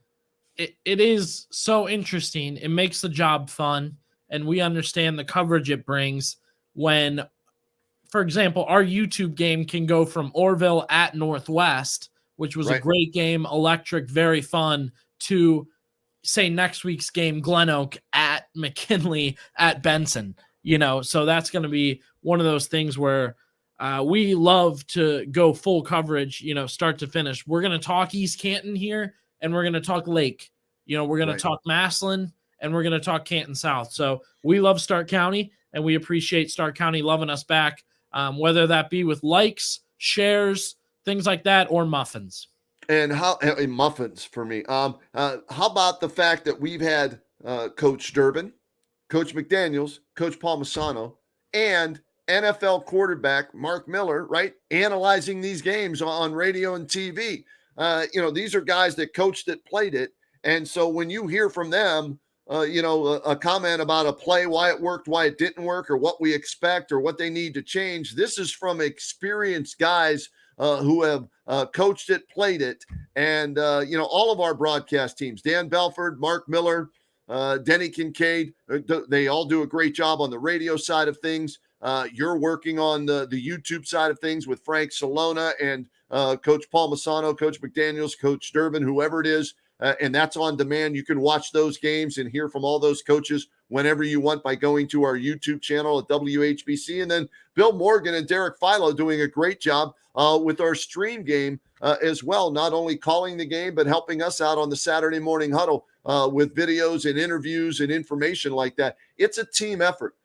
it is so interesting. It makes the job fun, and we understand the coverage it brings when, for example, our YouTube game can go from Orville at Northwest, which was a great game, electric, very fun, to, say, next week's game, Glen Oak at McKinley at Benson. So that's going to be one of those things where we love to go full coverage, start to finish. We're going to talk East Canton here and we're going to talk Lake. We're going to talk Massillon, and we're going to talk Canton South. So we love Stark County, and we appreciate Stark County loving us back, whether that be with likes, shares, things like that, or muffins. And muffins for me. How about the fact that we've had Coach Durbin, Coach McDaniels, Coach Palmisano, and NFL quarterback Mark Miller, right, analyzing these games on radio and TV. These are guys that coached it, played it. And so when you hear from them, a comment about a play, why it worked, why it didn't work, or what we expect or what they need to change, this is from experienced guys who have coached it, played it. And, all of our broadcast teams, Dan Belford, Mark Miller, Denny Kincaid, they all do a great job on the radio side of things. You're working on the YouTube side of things with Frank Salona and Coach Palmisano, Coach McDaniels, Coach Durbin, whoever it is. And that's on demand. You can watch those games and hear from all those coaches whenever you want by going to our YouTube channel at WHBC. And then Bill Morgan and Derek Philo doing a great job with our stream game as well, not only calling the game, but helping us out on the Saturday morning huddle with videos and interviews and information like that. It's a team effort.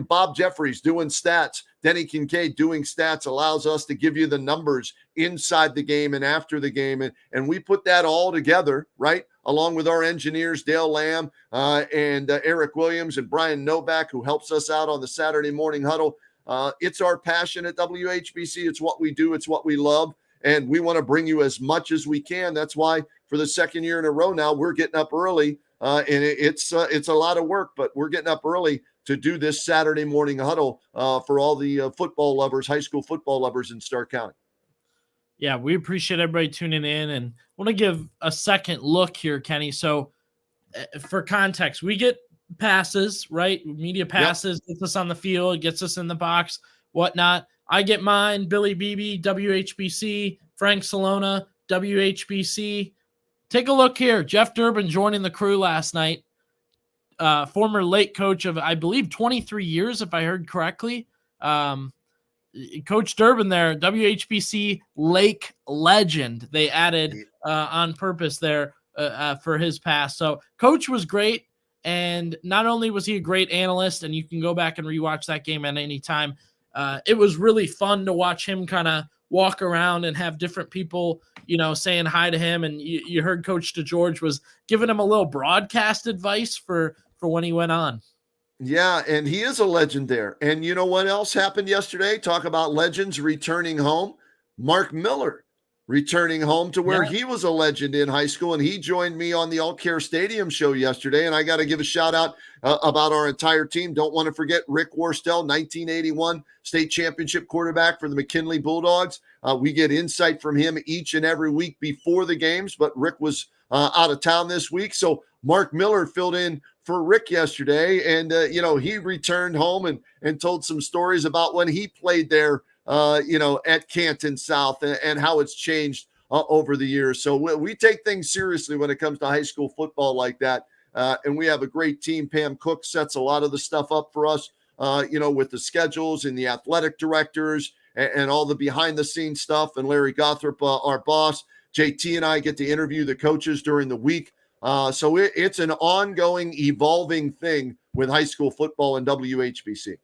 Bob Jeffries doing stats, Denny Kincaid doing stats allows us to give you the numbers inside the game and after the game. And we put that all together, right, along with our engineers, Dale Lamb and Eric Williams and Brian Novak, who helps us out on the Saturday morning huddle. It's our passion at WHBC. It's what we do. It's what we love. And we want to bring you as much as we can. That's why for the second year in a row now, we're getting up early. And it's a lot of work, but we're getting up early to do this Saturday morning huddle for all the football lovers, high school football lovers in Stark County. Yeah, we appreciate everybody tuning in, and want to give a second look here, Kenny. So for context, we get passes, right? Media passes, gets us on the field, gets us in the box, whatnot. I get mine, Billy Beebe, WHBC, Frank Salona, WHBC. Take a look here. Jeff Durbin joining the crew last night. Former Lake coach of, I believe, 23 years, if I heard correctly. Coach Durbin there, WHBC Lake legend. They added on purpose there for his pass. So Coach was great, and not only was he a great analyst, and you can go back and rewatch that game at any time, it was really fun to watch him kind of walk around and have different people, saying hi to him. And you heard Coach DeGeorge was giving him a little broadcast advice for when he went on. Yeah, and he is a legend there. And you know what else happened yesterday? Talk about legends returning home. Mark Miller returning home to where he was a legend in high school, and he joined me on the All Care Stadium show yesterday. And I got to give a shout out about our entire team. Don't want to forget Rick Worstel, 1981 state championship quarterback for the McKinley Bulldogs. We get insight from him each and every week before the games, but Rick was out of town this week. So Mark Miller filled in for Rick yesterday, and he returned home and told some stories about when he played there at Canton South and how it's changed over the years. So we take things seriously when it comes to high school football like that, and we have a great team. Pam Cook sets a lot of the stuff up for us, with the schedules and the athletic directors and all the behind the scenes stuff, and Larry Gothrop, our boss. JT and I get to interview the coaches during the week. So it's an ongoing, evolving thing with high school football and WHBC.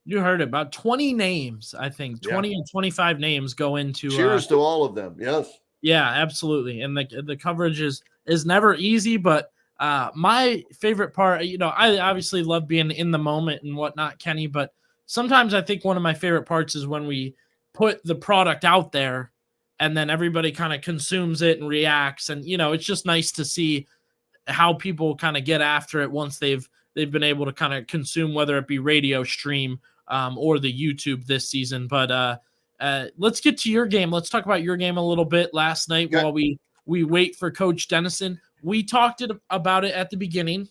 You heard it, about 20 names, I think. 20 and 25 names go into. Cheers to all of them. Yes. Yeah, absolutely. And the coverage is never easy, but my favorite part, I obviously love being in the moment and whatnot, Kenny, but sometimes I think one of my favorite parts is when we put the product out there and then everybody kind of consumes it and reacts. And, it's just nice to see how people kind of get after it once they've been able to kind of consume, whether it be radio stream or the YouTube this season. But let's get to your game. Let's talk about your game a little bit last night while we wait for Coach Dennison. We talked about it at the beginning.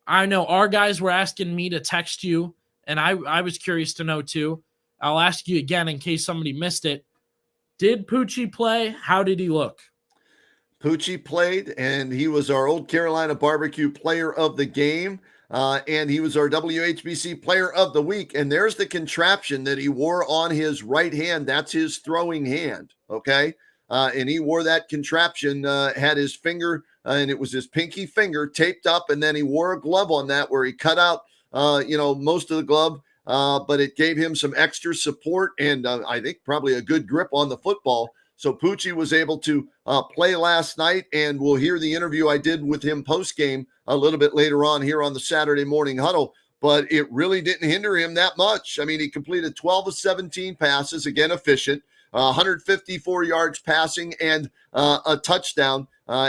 I know our guys were asking me to text you, and I was curious to know too. I'll ask you again in case somebody missed it. Did Poochie play? How did he look? Poochie played, and he was our Old Carolina Barbecue Player of the Game, and he was our WHBC Player of the Week. And there's the contraption that he wore on his right hand. That's his throwing hand, okay? and he wore that contraption, had his finger, and it was his pinky finger taped up, and then he wore a glove on that where he cut out, most of the glove, but it gave him some extra support and I think probably a good grip on the football. So Poochie was able to play last night, and we'll hear the interview I did with him post-game a little bit later on here on the Saturday Morning Huddle. But it really didn't hinder him that much. I mean, he completed 12 of 17 passes, again, efficient, 154 yards passing and a touchdown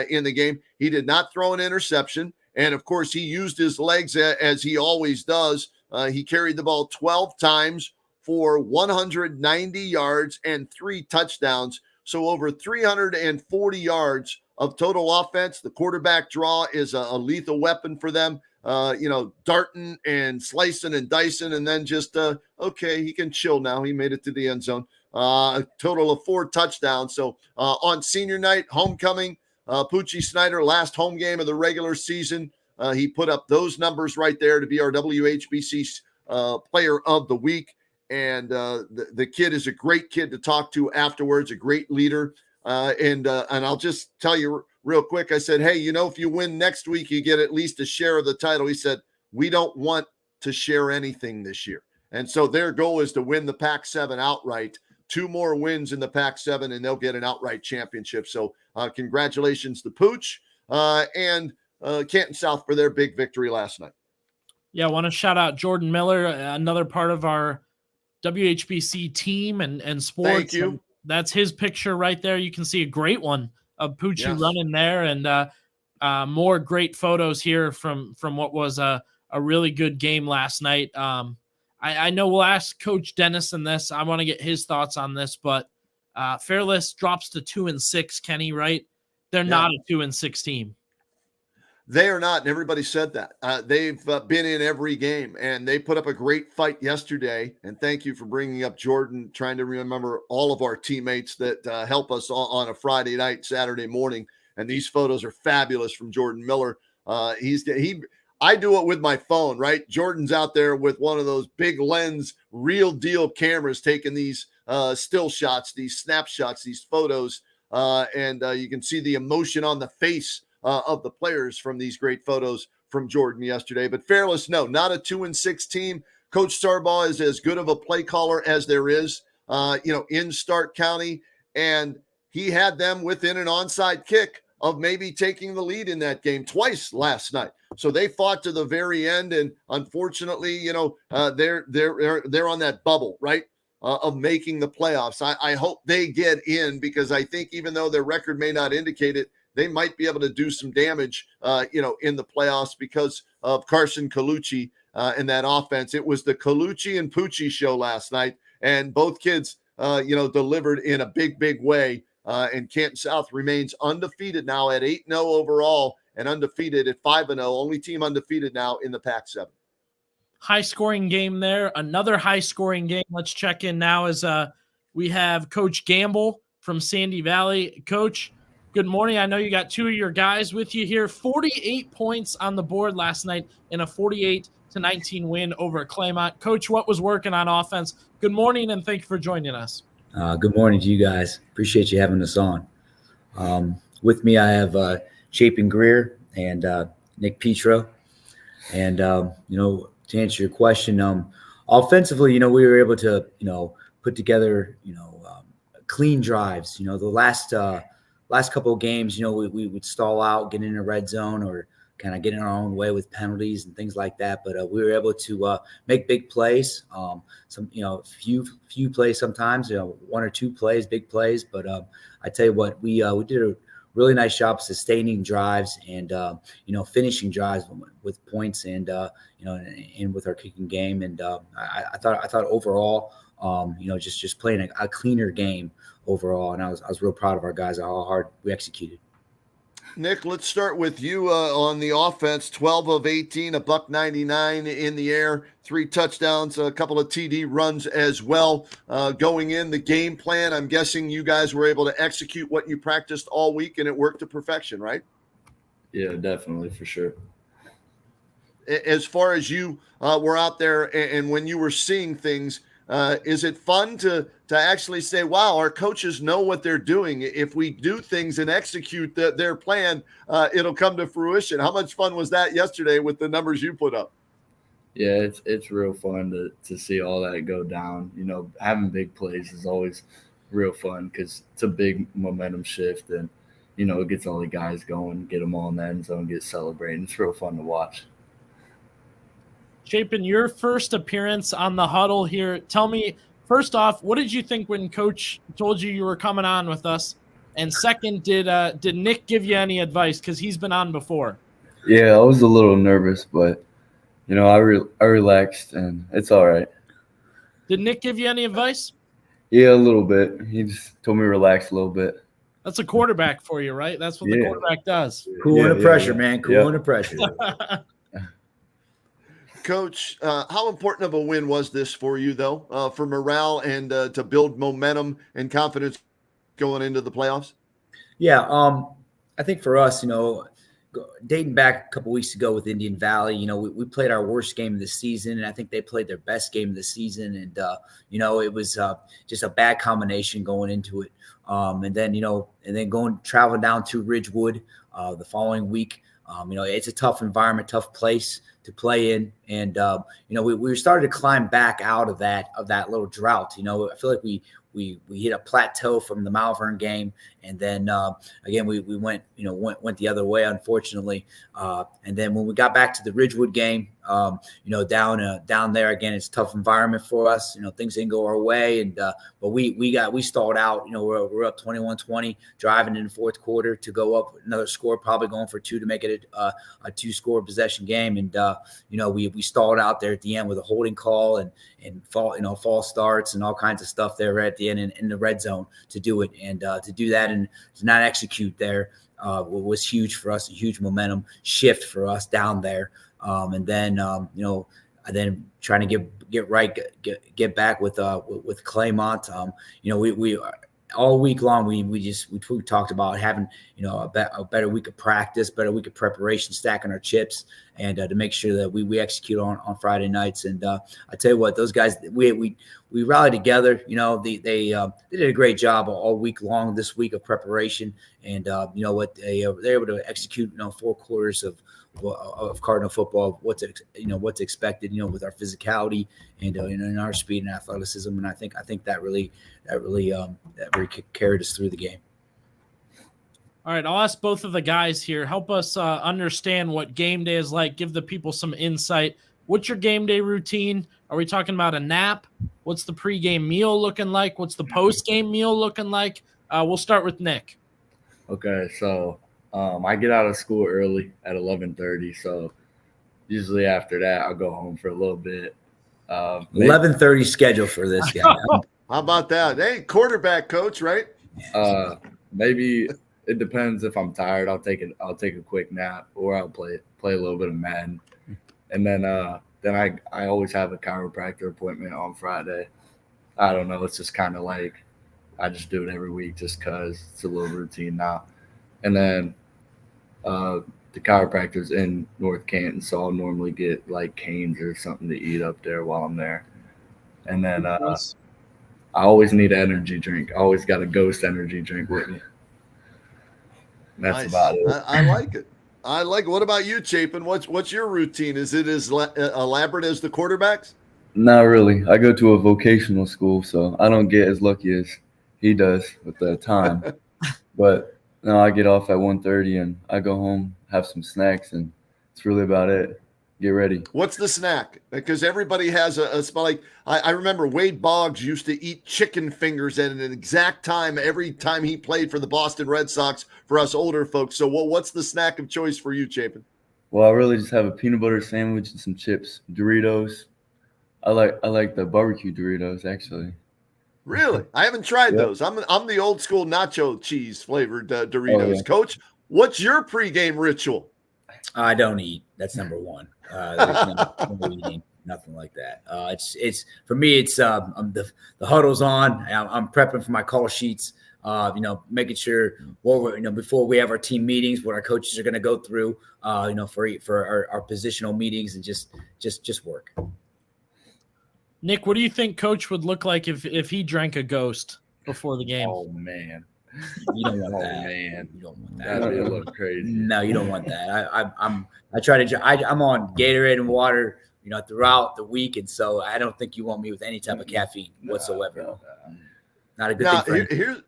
in the game. He did not throw an interception. And, of course, he used his legs as he always does. He carried the ball 12 times for 190 yards and 3 touchdowns. So over 340 yards of total offense. The quarterback draw is a lethal weapon for them. Darting and slicing and dicing, and then just, okay, he can chill now. He made it to the end zone. A total of 4 touchdowns. So on senior night, homecoming, Poochie Snyder, last home game of the regular season, he put up those numbers right there to be our WHBC player of the week. And the kid is a great kid to talk to afterwards, a great leader. And I'll just tell you real quick, I said, hey, if you win next week, you get at least a share of the title. He said, we don't want to share anything this year. And so their goal is to win the Pac-7 outright. 2 more wins in the Pac-7, and they'll get an outright championship. So congratulations to Pooch and Canton South for their big victory last night. Yeah, I want to shout out Jordan Miller, another part of our WHBC team and sports. Thank you. And that's his picture right there. You can see a great one of Poochie running there, and more great photos here from what was a really good game last night. I know we'll ask Coach Dennis in this. I want to get his thoughts on this, but Fairless drops to 2-6, Kenny, right? They're not a 2-6 team. They are not, and everybody said that. They've been in every game, and they put up a great fight yesterday. And thank you for bringing up Jordan, trying to remember all of our teammates that help us on a Friday night, Saturday morning. And these photos are fabulous from Jordan Miller. I do it with my phone, right? Jordan's out there with one of those big lens, real deal cameras taking these still shots, these snapshots, these photos. And you can see the emotion on the face of the players from these great photos from Jordan yesterday. But Fairless, no, not a 2-6 team. Coach Sarbaugh is as good of a play caller as there is, in Stark County. And he had them within an onside kick of maybe taking the lead in that game twice last night. So they fought to the very end. And unfortunately, they're on that bubble, right? Of making the playoffs. I hope they get in, because I think even though their record may not indicate it, they might be able to do some damage, in the playoffs because of Carson Colucci and that offense. It was the Colucci and Poochie show last night, and both kids, delivered in a big, big way. And Canton South remains undefeated now at 8-0 overall and undefeated at 5-0. Only team undefeated now in the Pac-7. High-scoring game there. Another high-scoring game. Let's check in now as we have Coach Gamble from Sandy Valley. Coach, good morning. I know you got 2 of your guys with you here. 48 points on the board last night in a 48-19 win over Claymont. Coach, what was working on offense? Good morning, and thank you for joining us. Good morning to you guys. Appreciate you having us on. With me, I have Chapin Greer and Nick Petro. And, to answer your question, offensively, we were able to, put together, clean drives. The last couple of games, we would stall out, get in a red zone, or kind of get in our own way with penalties and things like that. But we were able to make big plays. Few plays sometimes, 1 or 2 plays, big plays. But I tell you what, we did a really nice job sustaining drives and finishing drives with points and and with our kicking game. And I thought overall, just playing a cleaner game overall. And I was real proud of our guys, how hard we executed. Nick, let's start with you on the offense. 12 of 18, a $199 in the air, 3 touchdowns, a couple of TD runs as well. Going in, the game plan, I'm guessing you guys were able to execute what you practiced all week, and it worked to perfection, right? Yeah, definitely, for sure. As far as you were out there and when you were seeing things, Is it fun to actually say, wow, our coaches know what they're doing? If we do things and execute their plan, it'll come to fruition. How much fun was that yesterday with the numbers you put up? Yeah, it's real fun to see all that go down. Having big plays is always real fun because it's a big momentum shift, and it gets all the guys going, get them all in the end zone, get celebrating. It's real fun to watch. Chapin, your first appearance on the Huddle here. Tell me, first off, what did you think when Coach told you were coming on with us? And second, did Nick give you any advice? Because he's been on before. Yeah, I was a little nervous, but I relaxed, and it's all right. Did Nick give you any advice? Yeah, a little bit. He just told me to relax a little bit. That's a quarterback for you, right? That's what the quarterback does. Cool under pressure, man. Cool under pressure. Coach, how important of a win was this for you, though, for morale and to build momentum and confidence going into the playoffs? Yeah, I think for us, dating back a couple weeks ago with Indian Valley, we played our worst game of the season, and I think they played their best game of the season. And, it was just a bad combination going into it. And then traveling down to Ridgewood the following week. It's a tough environment, tough place to play in. And, we started to climb back out of that little drought. I feel like we hit a plateau from the Malvern game. And then, again, we went the other way, unfortunately. And then when we got back to the Ridgewood game, down there again, it's a tough environment for us. Things didn't go our way. And, but we stalled out, we're up 21-20 driving in the fourth quarter to go up another score, probably going for 2 to make it a 2-score possession game. And, we stalled out there at the end with a holding call and false starts and all kinds of stuff there right at the end in the red zone to do it. And, to do that and to not execute there was huge for us, a huge momentum shift for us down there. And then trying to get back with Claymont. We all week long we talked about having a better week of practice, better week of preparation, stacking our chips, and to make sure that we execute on Friday nights. And I tell you what, those guys we rallied together. They did a great job all week long this week of preparation, and they're able to execute 4 quarters of Cardinal football, what's expected, with our physicality and in our speed and athleticism. And I think that really carried us through the game. All right, I'll ask both of the guys here. Help us understand what game day is like. Give the people some insight. What's your game day routine? Are we talking about a nap? What's the pregame meal looking like? What's the postgame meal looking like? We'll start with Nick. Okay, so I get out of school early at 11:30, so usually after that I'll go home for a little bit. 11:30 schedule for this guy. How about that? Hey, quarterback coach, right? Maybe it depends if I'm tired. I'll take a quick nap, or I'll play a little bit of Madden, and then I always have a chiropractor appointment on Friday. I don't know. It's just kind of like I just do it every week just because it's a little routine now. And then the chiropractor's in North Canton, so I'll normally get like canes or something to eat up there while I'm there. And then I always need an energy drink. I always got a Ghost energy drink with me. And that's Nice. about it. I like it. I like it. What about you, Chapin? What's your routine? Is it as elaborate as the quarterbacks? Not really. I go to a vocational school, so I don't get as lucky as he does with the time. But no, I get off at 1:30 and I go home, have some snacks, and it's really about it. Get ready. What's the snack? Because everybody has a spot. Like I remember Wade Boggs used to eat chicken fingers at an exact time every time he played for the Boston Red Sox for us older folks. So what's the snack of choice for you, Chapin? Well, I really just have a peanut butter sandwich and some chips, Doritos. I like the barbecue Doritos, actually. Really? I haven't tried those. I'm the old school nacho cheese flavored Doritos. Oh, yeah. Coach, what's your pregame ritual? I don't eat. That's number one. There's no eating, nothing like that. It's for me. It's the huddle's on. I'm prepping for my call sheets. Making sure before we have our team meetings, what our coaches are going to go through. For our positional meetings and just work. Nick, what do you think Coach would look like if he drank a ghost before the game? Oh man, You don't want oh that. man, You don't want that. that'd be a little crazy. No, you don't want that. I'm on Gatorade and water, throughout the week, and so I don't think you want me with any type of caffeine whatsoever. No. Not a good Now, thing for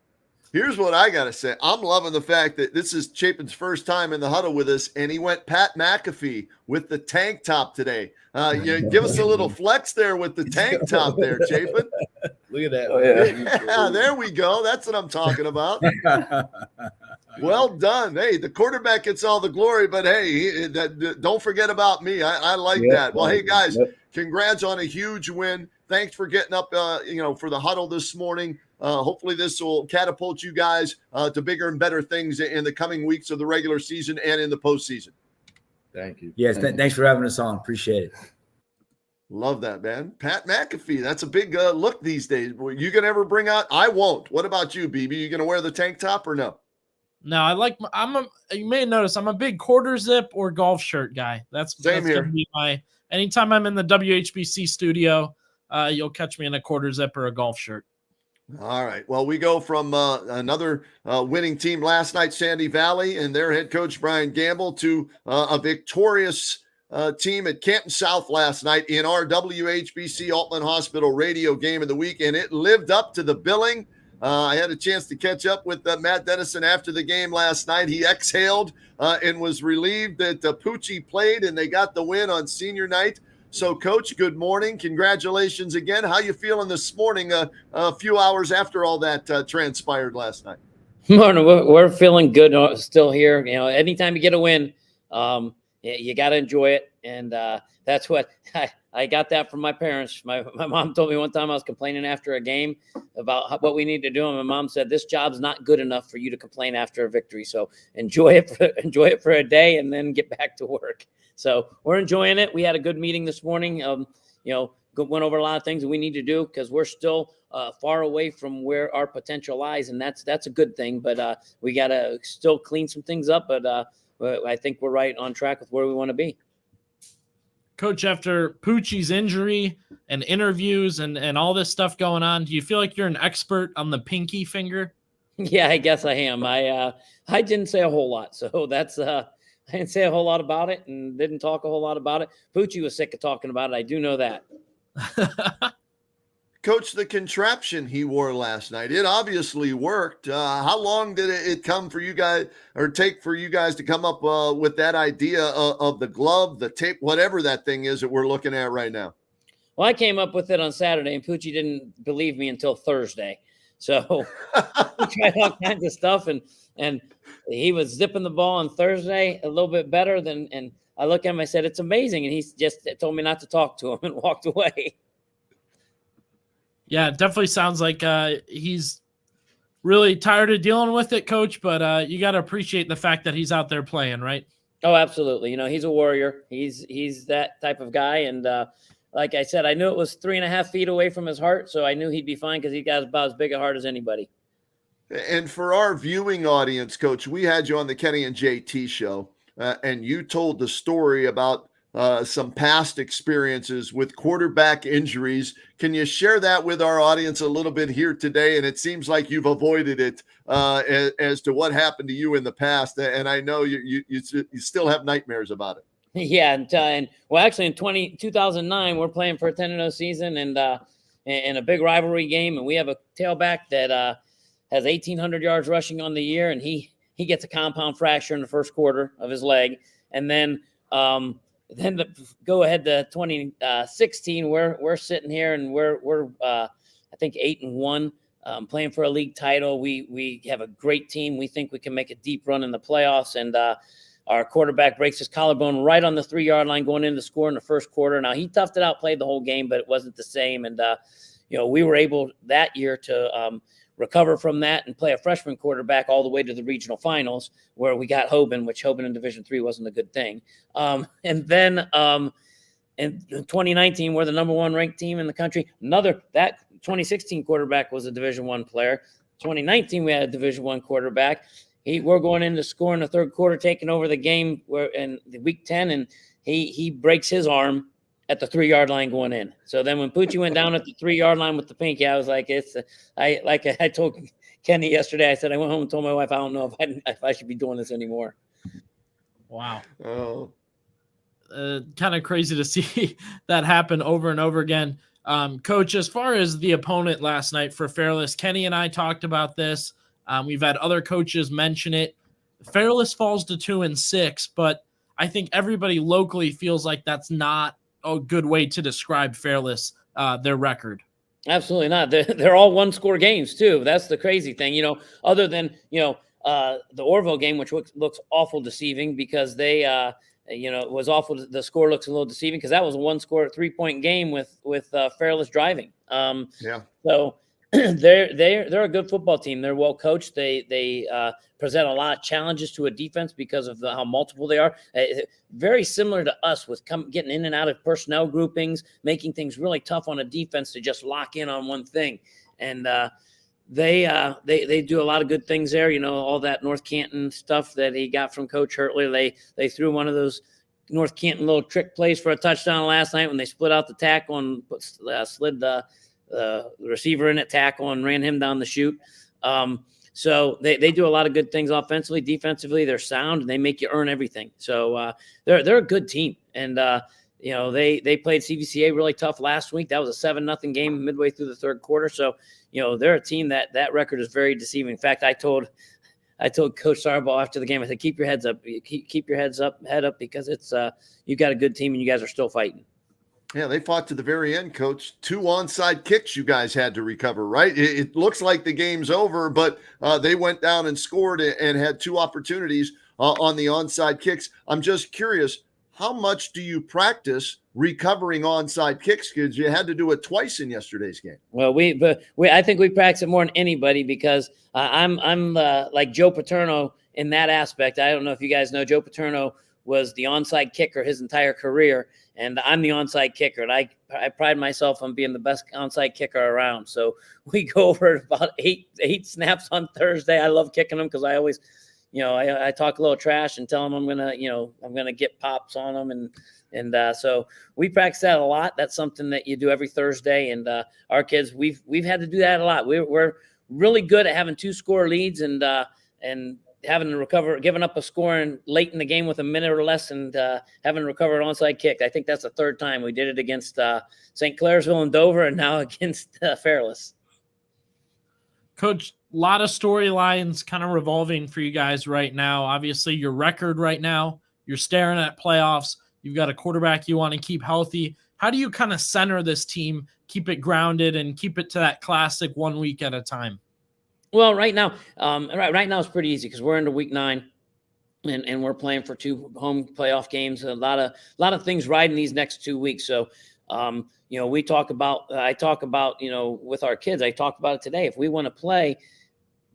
here's what I got to say. I'm loving the fact that this is Chapin's first time in the huddle with us, and he went Pat McAfee with the tank top today. Give us a little flex there with the tank top there, Chapin. Look at that. Oh, Yeah, there we go. That's what I'm talking about. Well done. Hey, the quarterback gets all the glory, but hey, don't forget about me. I like that. Well, hey, guys, congrats on a huge win. Thanks for getting up, for the huddle this morning. Hopefully this will catapult you guys to bigger and better things in the coming weeks of the regular season and in the postseason. Thank you. Yes, thanks for having us on. Appreciate it. Love that, man. Pat McAfee. That's a big look these days. You gonna ever bring out? I won't. What about you, Beebe? You gonna wear the tank top or no? No, you may notice I'm a big quarter zip or golf shirt guy. That's here. Gonna be anytime I'm in the WHBC studio, you'll catch me in a quarter zip or a golf shirt. All right. Well, we go from another winning team last night, Sandy Valley, and their head coach, Brian Gamble, to a victorious team at Canton South last night in our WHBC Altman Hospital radio game of the week, and it lived up to the billing. I had a chance to catch up with Matt Dennison after the game last night. He exhaled and was relieved that Poochie played, and they got the win on senior night. So, Coach, good morning. Congratulations again. How you feeling this morning a few hours after all that transpired last night? Morning. We're feeling good still here. Anytime you get a win, you got to enjoy it. And that's what I got that from my parents. My mom told me one time I was complaining after a game about what we need to do. And my mom said, this job's not good enough for you to complain after a victory. So enjoy it for a day and then get back to work. So we're enjoying it. We had a good meeting this morning. Went over a lot of things that we need to do because we're still far away from where our potential lies. And that's a good thing. But we got to still clean some things up. But I think we're right on track with where we want to be. Coach, after Poochie's injury and interviews and all this stuff going on, do you feel like you're an expert on the pinky finger? Yeah, I guess I am. I didn't say a whole lot. So that's I didn't say a whole lot about it and didn't talk a whole lot about it. Poochie was sick of talking about it. I do know that. Coach, the contraption he wore last night, it obviously worked. How long did it come for you guys or take for you guys to come up with that idea of the glove, the tape, whatever that thing is that we're looking at right now? Well, I came up with it on Saturday and Poochie didn't believe me until Thursday. So we tried all kinds of stuff and he was zipping the ball on Thursday a little bit better and I looked at him, I said, it's amazing. And he just told me not to talk to him and walked away. Yeah, it definitely sounds like he's really tired of dealing with it, Coach, but you got to appreciate the fact that he's out there playing, right? Oh, absolutely. He's a warrior. He's that type of guy. And like I said, I knew it was 3.5 feet away from his heart, so I knew he'd be fine because he got about as big a heart as anybody. And for our viewing audience, Coach, we had you on the Kenny and JT show, and you told the story about some past experiences with quarterback injuries. Can you share that with our audience a little bit here today? And it seems like you've avoided it as to what happened to you in the past. And I know you still have nightmares about it. Yeah. And well, actually in 2009, we're playing for a 10-0 season and in a big rivalry game. And we have a tailback that has 1,800 yards rushing on the year. And he gets a compound fracture in the first quarter of his leg. And then go ahead to 2016, we're sitting here and we're I think 8-1, playing for a league title. We have a great team. We think we can make a deep run in the playoffs. And our quarterback breaks his collarbone right on the 3-yard line going into score in the first quarter. Now he toughed it out, played the whole game, but it wasn't the same. And we were able that year to recover from that and play a freshman quarterback all the way to the regional finals where we got Hoban, which Hoban in Division III wasn't a good thing. And then in 2019, we're the number 1 ranked team in the country. That 2016 quarterback was a Division I player. 2019, we had a Division I quarterback. We're going into score in the third quarter, taking over the game in the week 10, and he breaks his arm at the 3-yard line going in. So then when Poochie went down at the 3-yard line with the pinky, I was like, I told Kenny yesterday, I said, I went home and told my wife, I don't know if I should be doing this anymore. Wow. Oh, Kind of crazy to see that happen over and over again. Coach, as far as the opponent last night for Fairless, Kenny and I talked about this. We've had other coaches mention it. Fairless falls to 2-6, but I think everybody locally feels like that's not a good way to describe Fairless, their record. Absolutely not. They're all 1-score games too. That's the crazy thing, other than, the Orville game, which looks awful deceiving because they, it was awful. The score looks a little deceiving because that was a 1-score 3-point game with Fairless driving. yeah. So they're a good football team. They're well coached. They present a lot of challenges to a defense because of how multiple they are. Very similar to us with getting in and out of personnel groupings, making things really tough on a defense to just lock in on one thing. And they do a lot of good things there. All that North Canton stuff that he got from Coach Hurtley. They threw one of those North Canton little trick plays for a touchdown last night when they split out the tackle and slid the receiver in at tackle and ran him down the chute. So they do a lot of good things offensively, defensively. They're sound and they make you earn everything. So they're a good team. And they played CVCA really tough last week. That was a 7-0 game midway through the third quarter. So they're a team that record is very deceiving. In fact, I told Coach Sarbaugh after the game, I said, keep your heads up, keep your head up because it's you got a good team and you guys are still fighting. Yeah, they fought to the very end, Coach. 2 onside kicks you guys had to recover, right? It looks like the game's over, but they went down and scored and had 2 opportunities on the onside kicks. I'm just curious, how much do you practice recovering onside kicks? Because you had to do it twice in yesterday's game. Well, I think we practice it more than anybody because I'm like Joe Paterno in that aspect. I don't know if you guys know Joe Paterno was the onside kicker his entire career, and I'm the onside kicker, and I pride myself on being the best onside kicker around. So we go over about eight snaps on Thursday. I love kicking them because I always, I talk a little trash and tell them I'm gonna get pops on them, and so we practice that a lot. That's something that you do every Thursday, and our kids we've had to do that a lot. We're really good at having 2-score leads and having to recover, giving up a score late in the game with a minute or less and having to recover an onside kick. I think that's the 3rd time. We did it against St. Clairsville and Dover and now against Fairless. Coach, a lot of storylines kind of revolving for you guys right now. Obviously, your record right now, you're staring at playoffs. You've got a quarterback you want to keep healthy. How do you kind of center this team, keep it grounded, and keep it to that classic 1 week at a time? Well, right now it's pretty easy because we're into week 9, and we're playing for 2 home playoff games. A lot of things riding these next 2 weeks. So, I talk about, with our kids. I talked about it today. If we want to play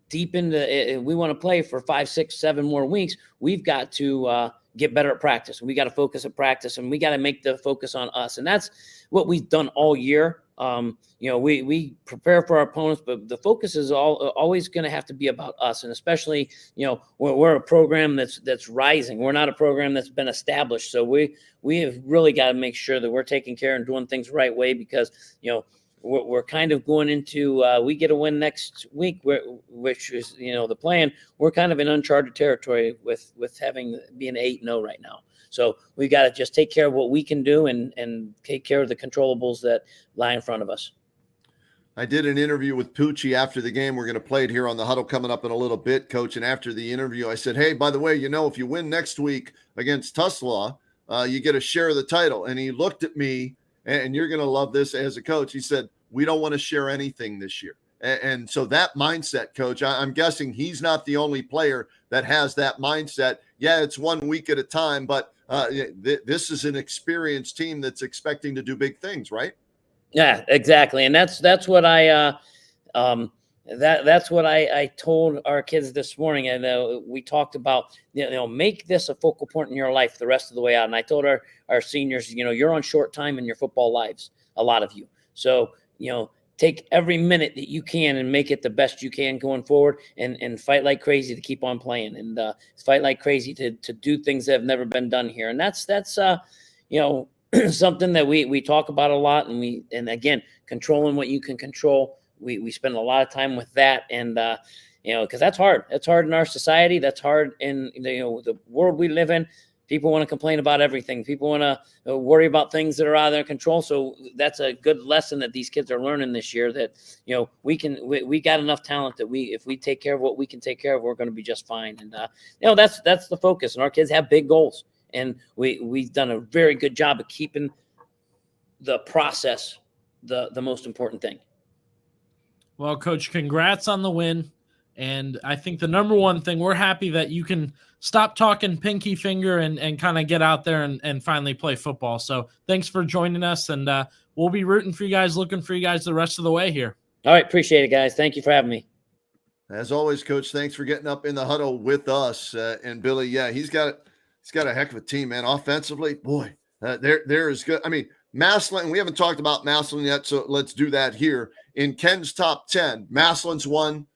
deep into, we want to play for 5, 6, 7 more weeks, we've got to get better at practice. We got to focus at practice, and we got to make the focus on us. And that's what we've done all year. We prepare for our opponents, but the focus is always going to have to be about us. And especially, we're a program that's rising. We're not a program that's been established. So we have really got to make sure that we're taking care and doing things the right way because, we're kind of going into, we get a win next week, which is, the plan. We're kind of in uncharted territory with being 8-0 right now. So we got to just take care of what we can do and take care of the controllables that lie in front of us. I did an interview with Poochie after the game. We're going to play it here on the Huddle coming up in a little bit, Coach. And after the interview, I said, hey, by the way, if you win next week against Tuslaw, you get a share of the title. And he looked at me, and you're going to love this as a coach. He said, we don't want to share anything this year. And so that mindset, Coach, I'm guessing he's not the only player that has that mindset. Yeah, it's 1 week at a time, but this is an experienced team that's expecting to do big things, right? Yeah, exactly. And that's what that's what I told our kids this morning. And we talked about, make this a focal point in your life the rest of the way out. And I told our seniors, you're on short time in your football lives, a lot of you. So, take every minute that you can and make it the best you can going forward and fight like crazy to keep on playing and fight like crazy to do things that have never been done here. And that's something that we talk about a lot, and again, controlling what you can control. We spend a lot of time with that, and because that's hard. That's hard in our society. That's hard in the world we live in. People want to complain about everything. People want to worry about things that are out of their control. So that's a good lesson that these kids are learning this year, that, we got enough talent that if we take care of what we can take care of, we're going to be just fine. And, that's the focus. And our kids have big goals. And we've done a very good job of keeping the process the most important thing. Well, Coach, congrats on the win. And I think the number one thing, we're happy that you can stop talking pinky finger and kind of get out there and finally play football. So thanks for joining us, and we'll be rooting for you guys, looking for you guys the rest of the way here. All right. Appreciate it, guys. Thank you for having me. As always, Coach, thanks for getting up in the huddle with us. And Billy, yeah, he's got a heck of a team, man. Offensively, boy, there is good. I mean, Massillon, we haven't talked about Massillon yet, so let's do that here. In Ken's top 10, Massillon's 1,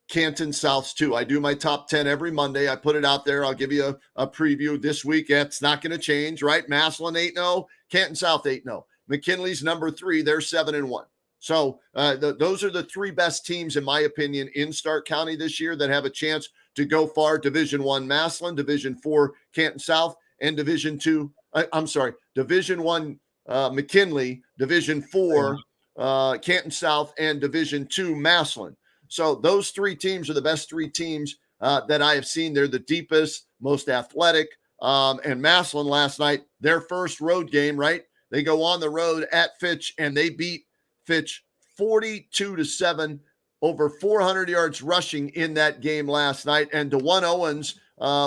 Canton South's 2. I do my top 10 every Monday. I put it out there. I'll give you a preview this week. It's not going to change, right? Massillon 8-0, Canton South 8-0. McKinley's number 3. They're 7-1. So those are the 3 best teams, in my opinion, in Stark County this year that have a chance to go far. Division 1 Massillon, Division 4 Canton South, and Division 1 McKinley, Division 4 Canton South, and Division 2 Massillon. So those 3 teams are the best 3 teams that I have seen. They're the deepest, most athletic. And Massillon last night, their first road game, right? They go on the road at Fitch, and they beat Fitch 42-7, over 400 yards rushing in that game last night. And DeJuan Owens,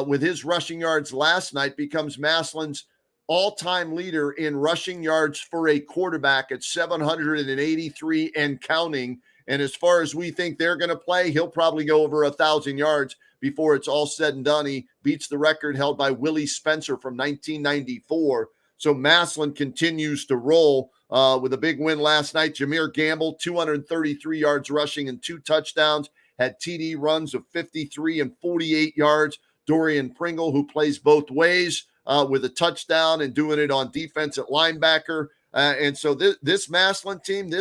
with his rushing yards last night, becomes Massillon's all-time leader in rushing yards for a quarterback at 783 and counting. And as far as we think they're going to play, he'll probably go over 1,000 yards before it's all said and done. He beats the record held by Willie Spencer from 1994. So Massillon continues to roll with a big win last night. Jameer Gamble, 233 yards rushing and 2 touchdowns, had TD runs of 53 and 48 yards. Dorian Pringle, who plays both ways, with a touchdown and doing it on defense at linebacker. And so this Massillon team,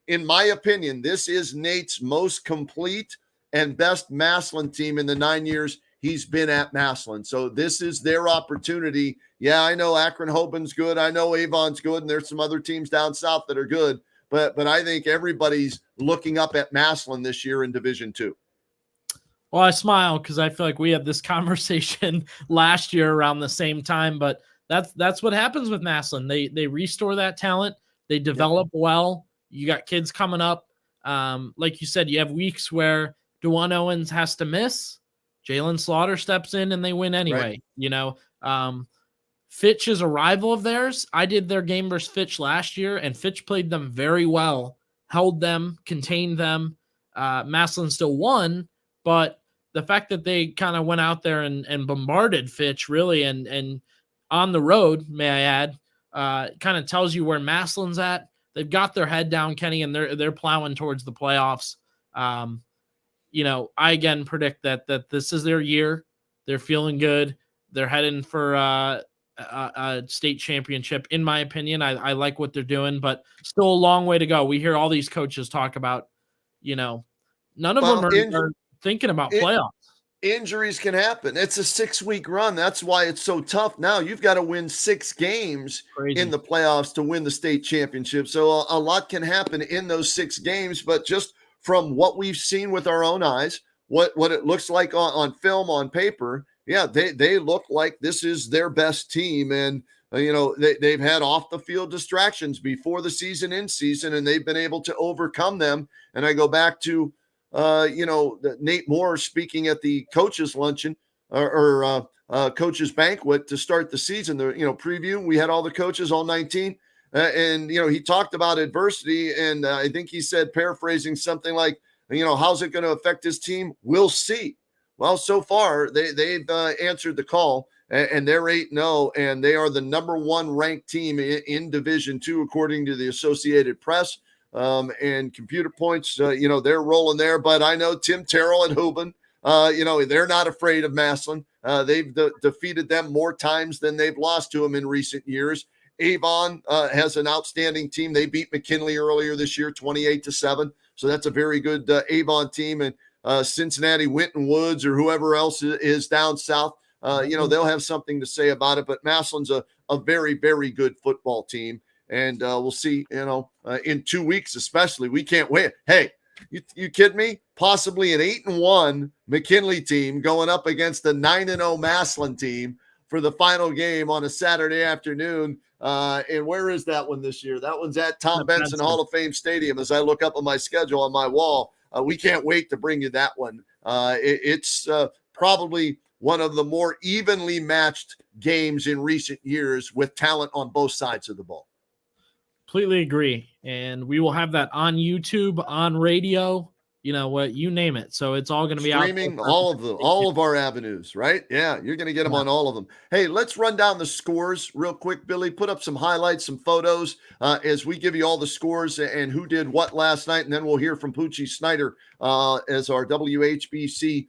in my opinion, this is Nate's most complete and best Massillon team in the 9 years he's been at Massillon. So this is their opportunity. Yeah, I know Akron Hoban's good. I know Avon's good, and there's some other teams down south that are good. But I think everybody's looking up at Massillon this year in Division 2. Well, I smile because I feel like we had this conversation last year around the same time, but that's what happens with Massillon. They restore that talent. They develop well. You got kids coming up. Like you said, you have weeks where DeJuan Owens has to miss. Jalen Slaughter steps in and they win anyway. Right. Fitch is a rival of theirs. I did their game versus Fitch last year, and Fitch played them very well, held them, contained them. Massillon still won, but the fact that they kind of went out there and bombarded Fitch really, and on the road, may I add, kind of tells you where Massillon's at. They've got their head down, Kenny, and they're plowing towards the playoffs. I again predict that this is their year. They're feeling good. They're heading for a state championship. In my opinion, I like what they're doing, but still a long way to go. We hear all these coaches talk about, none of them are thinking about playoffs. Injuries can happen. It's a 6-week run. That's why it's so tough. Now you've got to win 6 games in the playoffs to win the state championship. So a lot can happen in those 6 games, but just from what we've seen with our own eyes, what it looks like on film, on paper, yeah, they look like this is their best team. And, they've had off the field distractions before the season, in season, and they've been able to overcome them. And I go back to, Nate Moore speaking at the coaches luncheon or coaches banquet to start the season, the preview. We had all the coaches, all 19, and he talked about adversity, and I think he said, paraphrasing, something like, how's it going to affect his team? We'll see. Well, so far they've answered the call, and they're 8-0, and they are the number 1 ranked team in Division 2 according to the Associated Press. And computer points, they're rolling there. But I know Tim Terrell and Houben, they're not afraid of Massillon. They've defeated them more times than they've lost to them in recent years. Avon has an outstanding team. They beat McKinley earlier this year, 28-7. So that's a very good Avon team. And Cincinnati, Winton Woods, or whoever else is down south, they'll have something to say about it. But Massillon's a very, very good football team. And we'll see, in 2 weeks especially. We can't wait. Hey, you kidding me? Possibly an 8-1 McKinley team going up against the 9-0 Massillon team for the final game on a Saturday afternoon. And where is that one this year? That one's at Tom Benson Hall of Fame Stadium. As I look up on my schedule on my wall, we can't wait to bring you that one. It's probably one of the more evenly matched games in recent years with talent on both sides of the ball. Completely agree. And we will have that on YouTube, on radio, you name it. So it's all going to be streaming, all of our avenues, right? Yeah, you're going to get them on all of them. Hey, let's run down the scores real quick, Billy. Put up some highlights, some photos as we give you all the scores and who did what last night. And then we'll hear from Poochie Snyder as our WHBC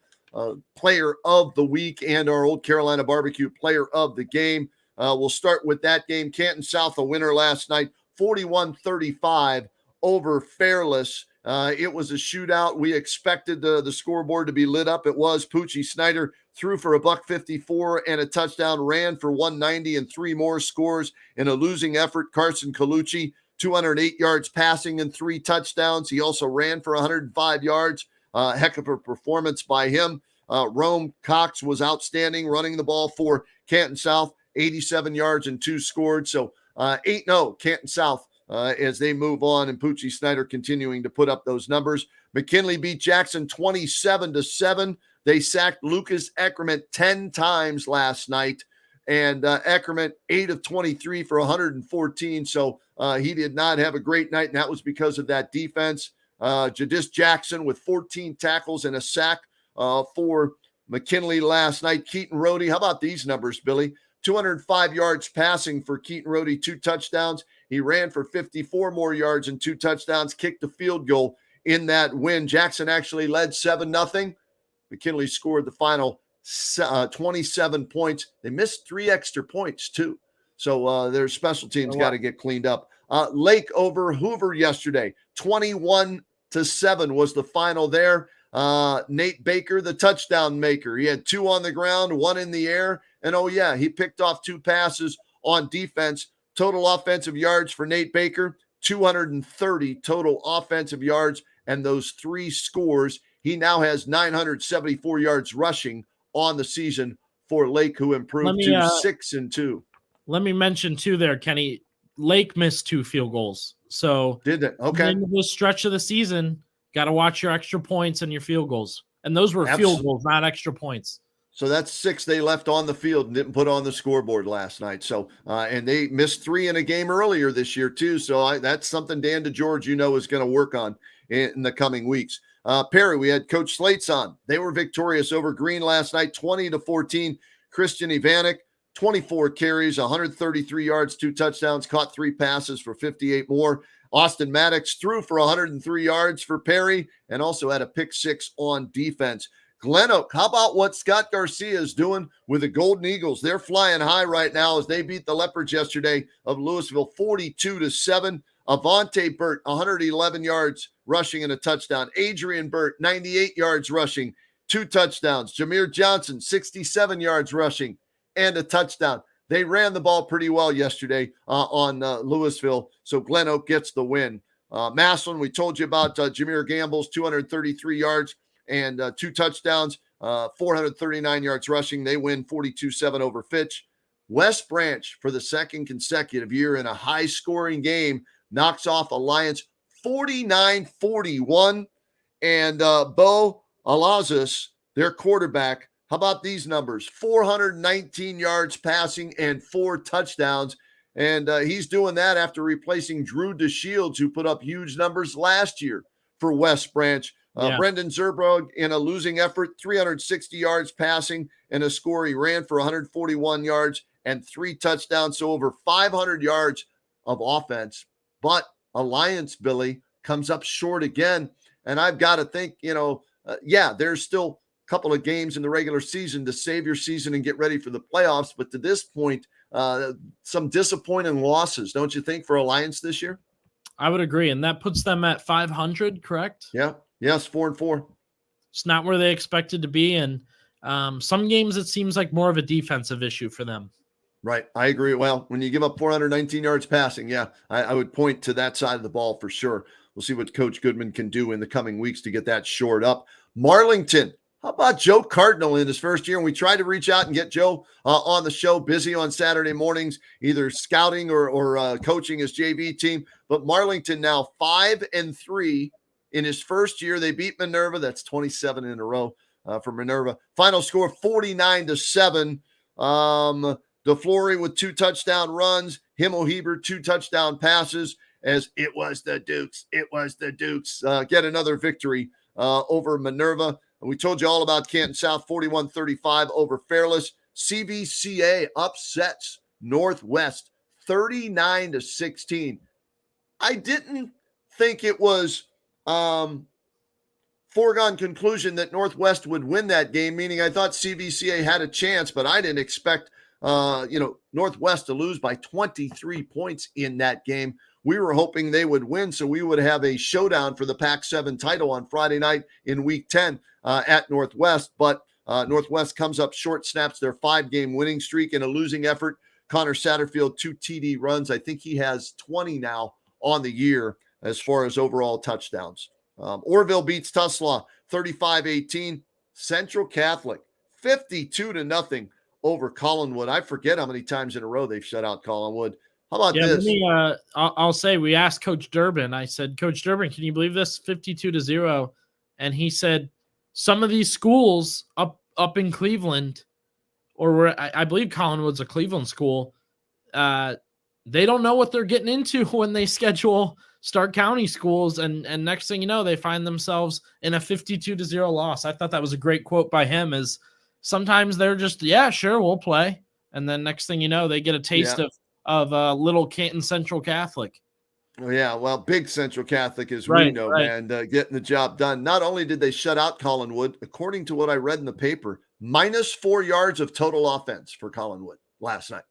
player of the week and our Old Carolina Barbecue player of the game. We'll start with that game. Canton South, a winner last night, 41-35 over Fairless. It was a shootout. We expected the scoreboard to be lit up. It was. Poochie Snyder threw for $154 and a touchdown, ran for 190 and 3 more scores in a losing effort. Carson Colucci, 208 yards passing and 3 touchdowns. He also ran for 105 yards. Heck of a performance by him. Rome Cox was outstanding running the ball for Canton South, 87 yards and 2 scored. So 8-0 Canton South as they move on, and Poochie Snyder continuing to put up those numbers. McKinley beat Jackson 27-7. They sacked Lucas Eckerman 10 times last night, and Eckerman 8 of 23 for 114. So he did not have a great night, and that was because of that defense. Jadis Jackson with 14 tackles and a sack for McKinley last night. Keaton Rohde, how about these numbers, Billy? 205 yards passing for Keaton Rohde, 2 touchdowns. He ran for 54 more yards and 2 touchdowns, kicked a field goal in that win. Jackson actually led 7-0. McKinley scored the final 27 points. They missed 3 extra points, too. So their special teams got to get cleaned up. Lake over Hoover yesterday, 21-7 was the final there. Nate Baker, the touchdown maker. He had 2 on the ground, 1 in the air. And, he picked off 2 passes on defense. Total offensive yards for Nate Baker, 230 total offensive yards. And those 3 scores, he now has 974 yards rushing on the season for Lake, who improved to 6-2. Let me mention, too, there, Kenny, Lake missed 2 field goals. So did it? Okay. In the stretch of the season, got to watch your extra points and your field goals. And those were field goals, not extra points. So that's 6 they left on the field and didn't put on the scoreboard last night. So, and they missed 3 in a game earlier this year too. So that's something Dan DeGeorge, is going to work on in the coming weeks. Perry, we had Coach Slates on. They were victorious over Green last night, 20-14. Christian Ivanek, 24 carries, 133 yards, 2 touchdowns, caught 3 passes for 58 more. Austin Maddox threw for 103 yards for Perry and also had a pick 6 on defense. Glen Oak, how about what Scott Garcia is doing with the Golden Eagles? They're flying high right now as they beat the Leopards yesterday of Louisville 42-7. Avante Burt, 111 yards rushing and a touchdown. Adrian Burt, 98 yards rushing, 2 touchdowns. Jameer Johnson, 67 yards rushing and a touchdown. They ran the ball pretty well yesterday on Louisville, so Glen Oak gets the win. Massillon, we told you about Jameer Gamble's 233 yards and 2 touchdowns, 439 yards rushing. They win 42-7 over Fitch. West Branch, for the second consecutive year in a high-scoring game, knocks off Alliance 49-41. And Bo Alazis, their quarterback, how about these numbers? 419 yards passing and 4 touchdowns. And he's doing that after replacing Drew DeShields, who put up huge numbers last year for West Branch. Brendan Zerbrug, in a losing effort, 360 yards passing and a score. He ran for 141 yards and 3 touchdowns, so over 500 yards of offense. But Alliance, Billy, comes up short again. And I've got to think, there's still a couple of games in the regular season to save your season and get ready for the playoffs. But to this point, some disappointing losses, don't you think, for Alliance this year? I would agree, and that puts them at 500, correct? Yeah. Yes, 4-4. It's not where they expected to be, and some games it seems like more of a defensive issue for them. Right. I agree. Well, when you give up 419 yards passing, yeah, I would point to that side of the ball for sure. We'll see what Coach Goodman can do in the coming weeks to get that shored up. Marlington, how about Joe Cardinal in his first year? And we tried to reach out and get Joe on the show, busy on Saturday mornings, either scouting or coaching his JV team. But Marlington now 5-3 in his first year. They beat Minerva. That's 27 in a row for Minerva. Final score 49-7. DeFleury with 2 touchdown runs. Himmel-Heber 2 touchdown passes. As it was the Dukes. It was the Dukes. Get another victory over Minerva. And we told you all about Canton South, 41-35 over Fairless. CVCA upsets Northwest 39-16. I didn't think it was foregone conclusion that Northwest would win that game, meaning I thought CVCA had a chance, but I didn't expect Northwest to lose by 23 points in that game. We were hoping they would win, so we would have a showdown for the Pac-7 title on Friday night in Week 10 at Northwest. But Northwest comes up short, snaps their 5-game winning streak in a losing effort. Connor Satterfield, 2 TD runs. I think he has 20 now on the year as far as overall touchdowns. Orville beats Tuslaw 35-18. Central Catholic 52-0 over Collinwood. I forget how many times in a row they've shut out Collinwood. How about this? I'll say we asked Coach Durbin. I said, Coach Durbin, can you believe this? 52-0. And he said, some of these schools up in Cleveland, or where I believe Collinwood's a Cleveland school, they don't know what they're getting into when they schedule Stark County schools. And next thing you know, they find themselves in a 52-0 loss. I thought that was a great quote by him, is sometimes they're just, yeah, sure, we'll play. And then next thing you know, they get a taste of little Canton Central Catholic. Oh, yeah, well, big Central Catholic, as we know, man, getting the job done. Not only did they shut out Collinwood, according to what I read in the paper, -4 yards of total offense for Collinwood last night.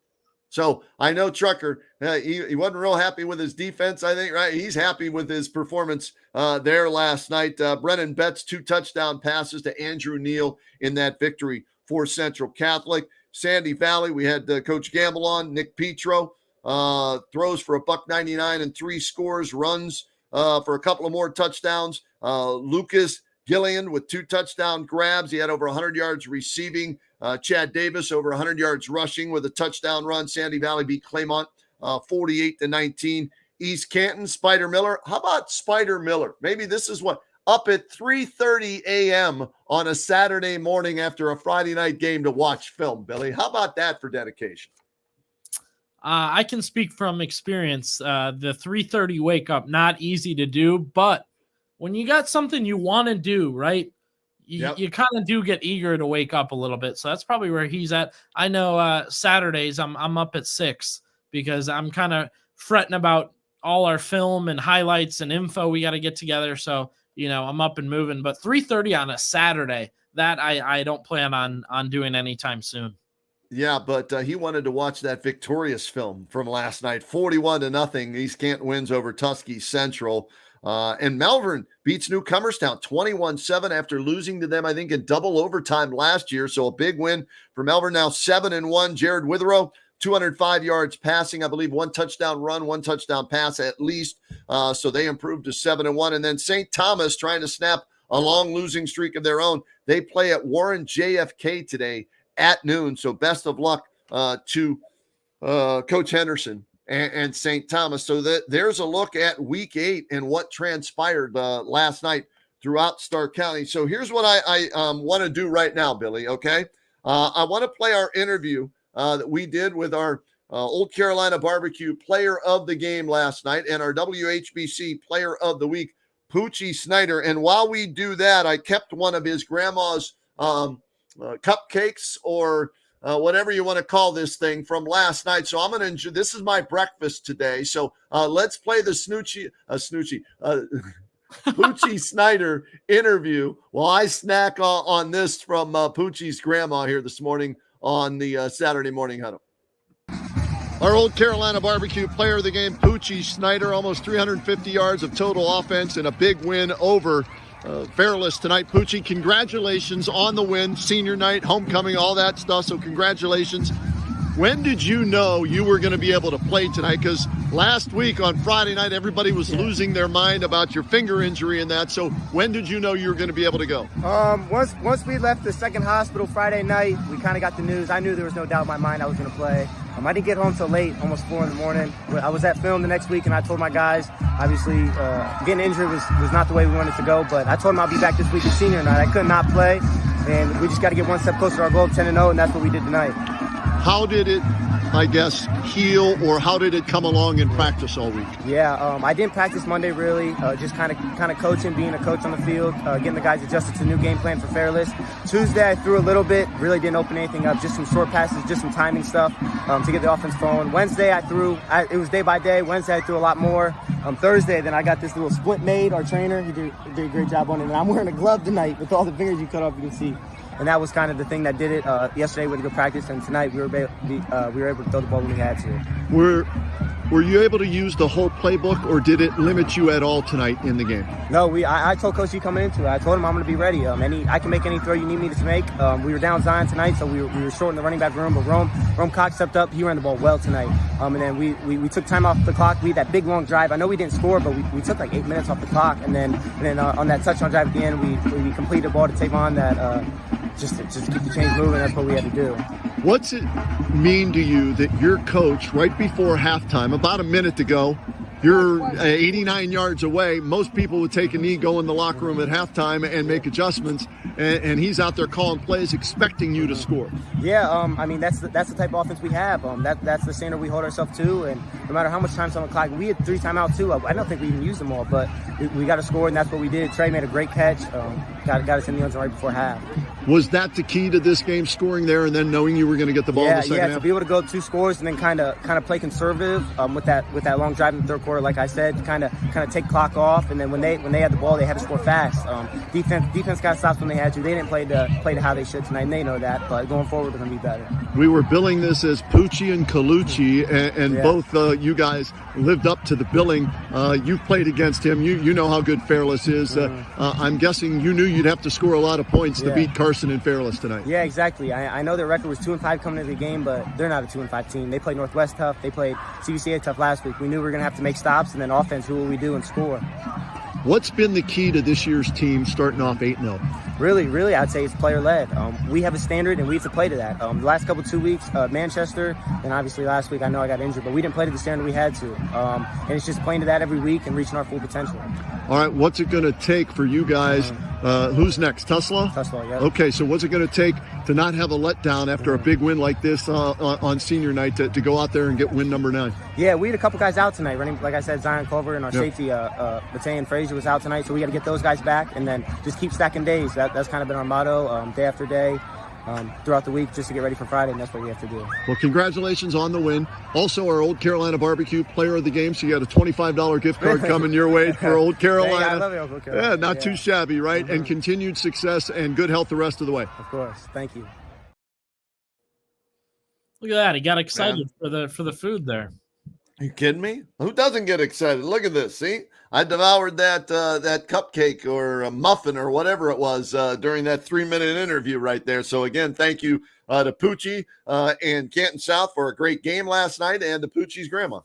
So I know Trucker, he wasn't real happy with his defense, I think, right? He's happy with his performance there last night. Brennan Betts, 2 touchdown passes to Andrew Neal in that victory for Central Catholic. Sandy Valley, we had Coach Gamble on. Nick Petro throws for $199 and 3 scores, runs for a couple of more touchdowns. Lucas Gillian with 2 touchdown grabs. He had over 100 yards receiving. Chad Davis over 100 yards rushing with a touchdown run. Sandy Valley beat Claymont 48-19. East Canton, Spider Miller. How about Spider Miller? Maybe this is what, up at 3:30 a.m. on a Saturday morning after a Friday night game to watch film, Billy. How about that for dedication? I can speak from experience. The 3:30 wake up, not easy to do, but when you got something you want to do, right, you kind of do get eager to wake up a little bit. So that's probably where he's at. I know Saturdays I'm up at 6 because I'm kind of fretting about all our film and highlights and info we got to get together. So, I'm up and moving. But 3:30 on a Saturday, that I don't plan on doing anytime soon. Yeah, but he wanted to watch that victorious film from last night, 41-0. East Canton wins over Tuskegee Central. And Malvern beats Newcomerstown 21-7 after losing to them, I think, in double overtime last year. So a big win for Malvern, now 7-1. Jared Witherow, 205 yards passing, I believe, 1 touchdown run, 1 touchdown pass at least. So they improved to 7-1. And then St. Thomas trying to snap a long losing streak of their own. They play at Warren JFK today at noon. So best of luck to Coach Henderson and St. Thomas. So there's a look at Week 8 and what transpired last night throughout Stark County. So here's what I want to do right now, Billy, okay? I want to play our interview that we did with our Old Carolina Barbecue Player of the Game last night and our WHBC Player of the Week, Poochie Snyder. And while we do that, I kept one of his grandma's cupcakes or whatever you want to call this thing from last night. So I'm going to enjoy. This is my breakfast today. So let's play the Poochie Snyder interview while I snack on this from Poochie's grandma here this morning on the Saturday Morning Huddle. Our Old Carolina Barbecue player of the game, Poochie Snyder, almost 350 yards of total offense and a big win over Fairless tonight. Poochie, congratulations on the win, senior night, homecoming, all that stuff. So congratulations. When did you know you were going to be able to play tonight? Because last week on Friday night, everybody was losing their mind about your finger injury and that. So when did you know you were going to be able to go? Once we left the second hospital Friday night, we kind of got the news. I knew there was no doubt in my mind I was going to play. I didn't get home till late, almost 4 in the morning. I was at film the next week, and I told my guys, obviously, getting injured was not the way we wanted to go, but I told them I'll be back this week at senior night. I could not play, and we just got to get one step closer to our goal of 10-0, and that's what we did tonight. How did it, I guess, heal, or how did it come along in practice all week? Yeah, I didn't practice Monday really, just kind of coaching, being a coach on the field, getting the guys adjusted to the new game plan for Fairless. Tuesday I threw a little bit, really didn't open anything up, just some short passes, just some timing stuff to get the offense flowing. Wednesday it was day by day. Wednesday I threw a lot more. Thursday then I got this little split made, our trainer, he did a great job on it, and I'm wearing a glove tonight with all the fingers you cut off, you can see. And that was kind of the thing that did it. Yesterday we had to go practice, and tonight we were able to throw the ball when we had to. Were you able to use the whole playbook, or did it limit you at all tonight in the game? No, I told Coach E coming into it. I told him I'm going to be ready. I can make any throw you need me to make. We were down Zion tonight, so we were short in the running back room. But Rome Cox stepped up. He ran the ball well tonight. And then we took time off the clock. We had that big long drive. I know we didn't score, but we took like 8 minutes off the clock. And then on that touchdown drive at the end, we completed a ball to Tavon that. Just to keep the chains moving, that's what we had to do. What's it mean to you that your coach, right before halftime, about a minute to go, you're 89 yards away. Most people would take a knee, go in the locker room at halftime and make adjustments, and he's out there calling plays, expecting you to score. Yeah, that's the type of offense we have. That's the standard we hold ourselves to, and no matter how much time's on the clock, we had 3 timeouts too. I don't think we even used them all, but we got to score, and that's what we did. Trey made a great catch, got us in the end zone right before half. Was that the key to this game, scoring there and then knowing you were going to get the ball in the second half? To be able to go up 2 scores and then kind of play conservative with that long drive in the third quarter, like I said, kind of take clock off, and then when they had the ball, they had to score fast. Defense got stops when they had to. They didn't play to how they should tonight, and they know that. But going forward, we're going to be better. We were billing this as Poochie and Colucci, and both you guys lived up to the billing. You've played against him. You know how good Fairless is. I'm guessing you knew you'd have to score a lot of points to beat Carson and Fairless tonight. Yeah, exactly. I know their record was 2-5 coming into the game, but they're not a 2-5 team. They played Northwest tough. They played CUCA tough last week. We knew we were going to have to make stops, and then offense, who will we do and score? What's been the key to this year's team starting off 8-0? Really, I'd say it's player-led. We have a standard, and we have to play to that. The last 2 weeks, Manchester, and obviously last week, I know I got injured, but we didn't play to the standard we had to. And it's just playing to that every week and reaching our full potential. All right, what's it going to take for you guys? Who's next? Tesla? Tesla, yeah. Okay, so what's it going to take to not have a letdown after a big win like this on senior night to go out there and get win number 9? Yeah, we had a couple guys out tonight running. Like I said, Zion Culver and our safety, Battalion Frazier was out tonight, so we got to get those guys back and then just keep stacking days. That's kind of been our motto, day after day. Throughout the week just to get ready for Friday, and that's what we have to do. Well, congratulations on the win. Also, our Old Carolina Barbecue player of the game, so you got a $25 gift card coming your way for Old Carolina. Hey, I love Old Carolina. Yeah, not too shabby, right? And continued success and good health the rest of the way. Of course. Thank you. Look at that. He got excited for the food there. Are you kidding me? Who doesn't get excited? Look at this. See, I devoured that cupcake or a muffin or whatever it was during that 3-minute interview right there. So again, thank you to Poochie and Canton South for a great game last night, and to Poochie's grandma.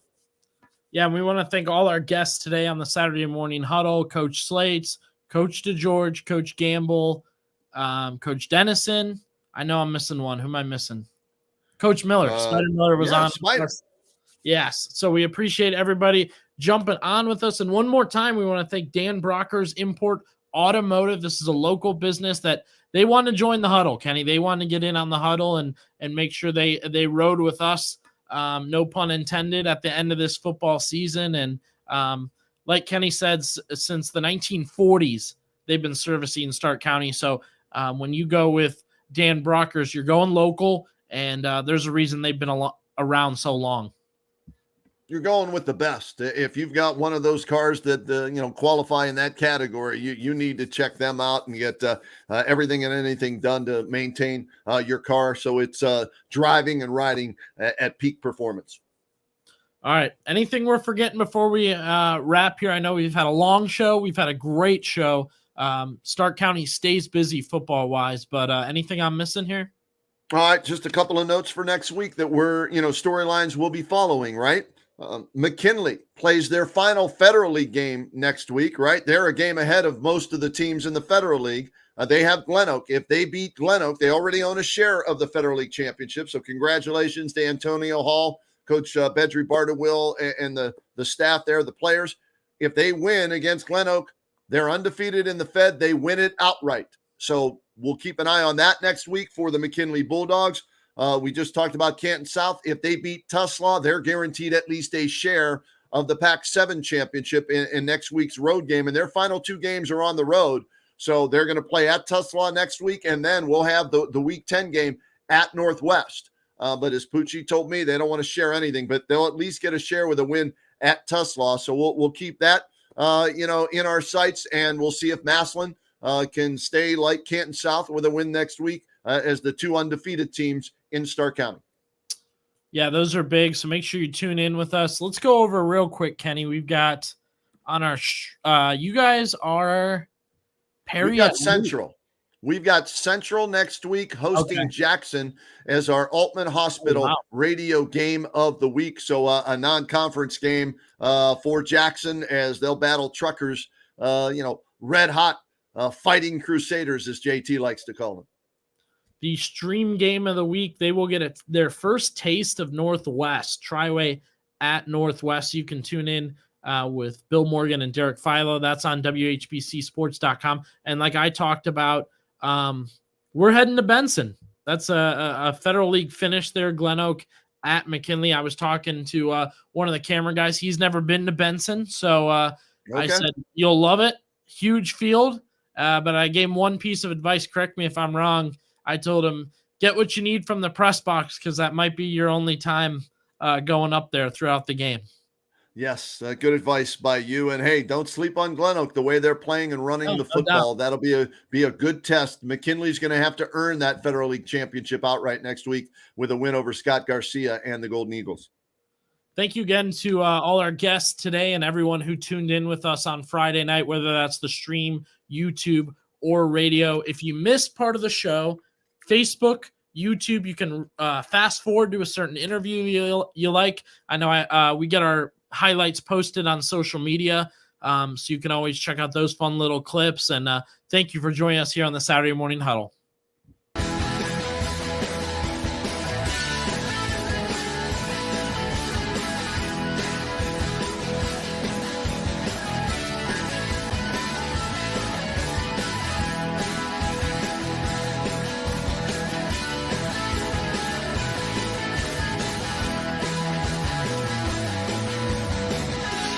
Yeah, and we want to thank all our guests today on the Saturday morning huddle: Coach Slates, Coach DeGeorge, Coach Gamble, Coach Dennison. I know I'm missing one. Who am I missing? Coach Miller. Spider Miller was on. Spider. Yes. So we appreciate everybody jumping on with us. And one more time, we want to thank Dan Brockers Import Automotive. This is a local business that they want to join the huddle, Kenny. They want to get in on the huddle and make sure they rode with us. No pun intended, at the end of this football season. And like Kenny said, since the 1940s, they've been servicing Stark County. So when you go with Dan Brockers, you're going local, and there's a reason they've been around so long. You're going with the best. If you've got one of those cars that qualify in that category, you need to check them out and get everything and anything done to maintain your car so it's driving and riding at peak performance. All right. Anything we're forgetting before we wrap here? I know we've had a long show. We've had a great show. Stark County stays busy football-wise, but anything I'm missing here? All right, just a couple of notes for next week that we're, storylines we'll be following, right? McKinley plays their final Federal League game next week, right? They're a game ahead of most of the teams in the Federal League. They have Glen Oak. If they beat Glen Oak, they already own a share of the Federal League championship. So congratulations to Antonio Hall, Coach Bedry Bardawill, and the staff there, the players. If they win against Glen Oak, they're undefeated in the Fed. They win it outright. So we'll keep an eye on that next week for the McKinley Bulldogs. We just talked about Canton South. If they beat Tuslaw, they're guaranteed at least a share of the Pac-7 championship in next week's road game. And their final 2 games are on the road. So they're going to play at Tuslaw next week, and then we'll have the Week 10 game at Northwest. But as Poochie told me, they don't want to share anything, but they'll at least get a share with a win at Tuslaw. So we'll keep that, in our sights, and we'll see if Massillon can stay like Canton South with a win next week as the 2 undefeated teams in Stark County. Yeah, those are big. So make sure you tune in with us. Let's go over real quick, Kenny. We've got on our you guys are Perry. We've got Central. We've got Central next week hosting Jackson as our Altman Hospital radio game of the week. So a non-conference game for Jackson as they'll battle Truckers, red hot fighting Crusaders, as JT likes to call them. The stream game of the week, they will get their first taste of Northwest. Triway at Northwest. You can tune in with Bill Morgan and Derek Philo. That's on WHBCsports.com. And like I talked about, we're heading to Benson. That's a Federal League finish there, Glen Oak at McKinley. I was talking to one of the camera guys. He's never been to Benson. So I said, you'll love it. Huge field. But I gave him one piece of advice. Correct me if I'm wrong. I told him, get what you need from the press box because that might be your only time going up there throughout the game. Yes, good advice by you. And hey, don't sleep on Glen Oak the way they're playing and running the football. That'll be a good test. McKinley's going to have to earn that Federal League championship outright next week with a win over Scott Garcia and the Golden Eagles. Thank you again to all our guests today and everyone who tuned in with us on Friday night, whether that's the stream, YouTube, or radio. If you missed part of the show, Facebook, YouTube, you can fast forward to a certain interview you like. I know we get our highlights posted on social media, so you can always check out those fun little clips. And thank you for joining us here on the Saturday Morning Huddle.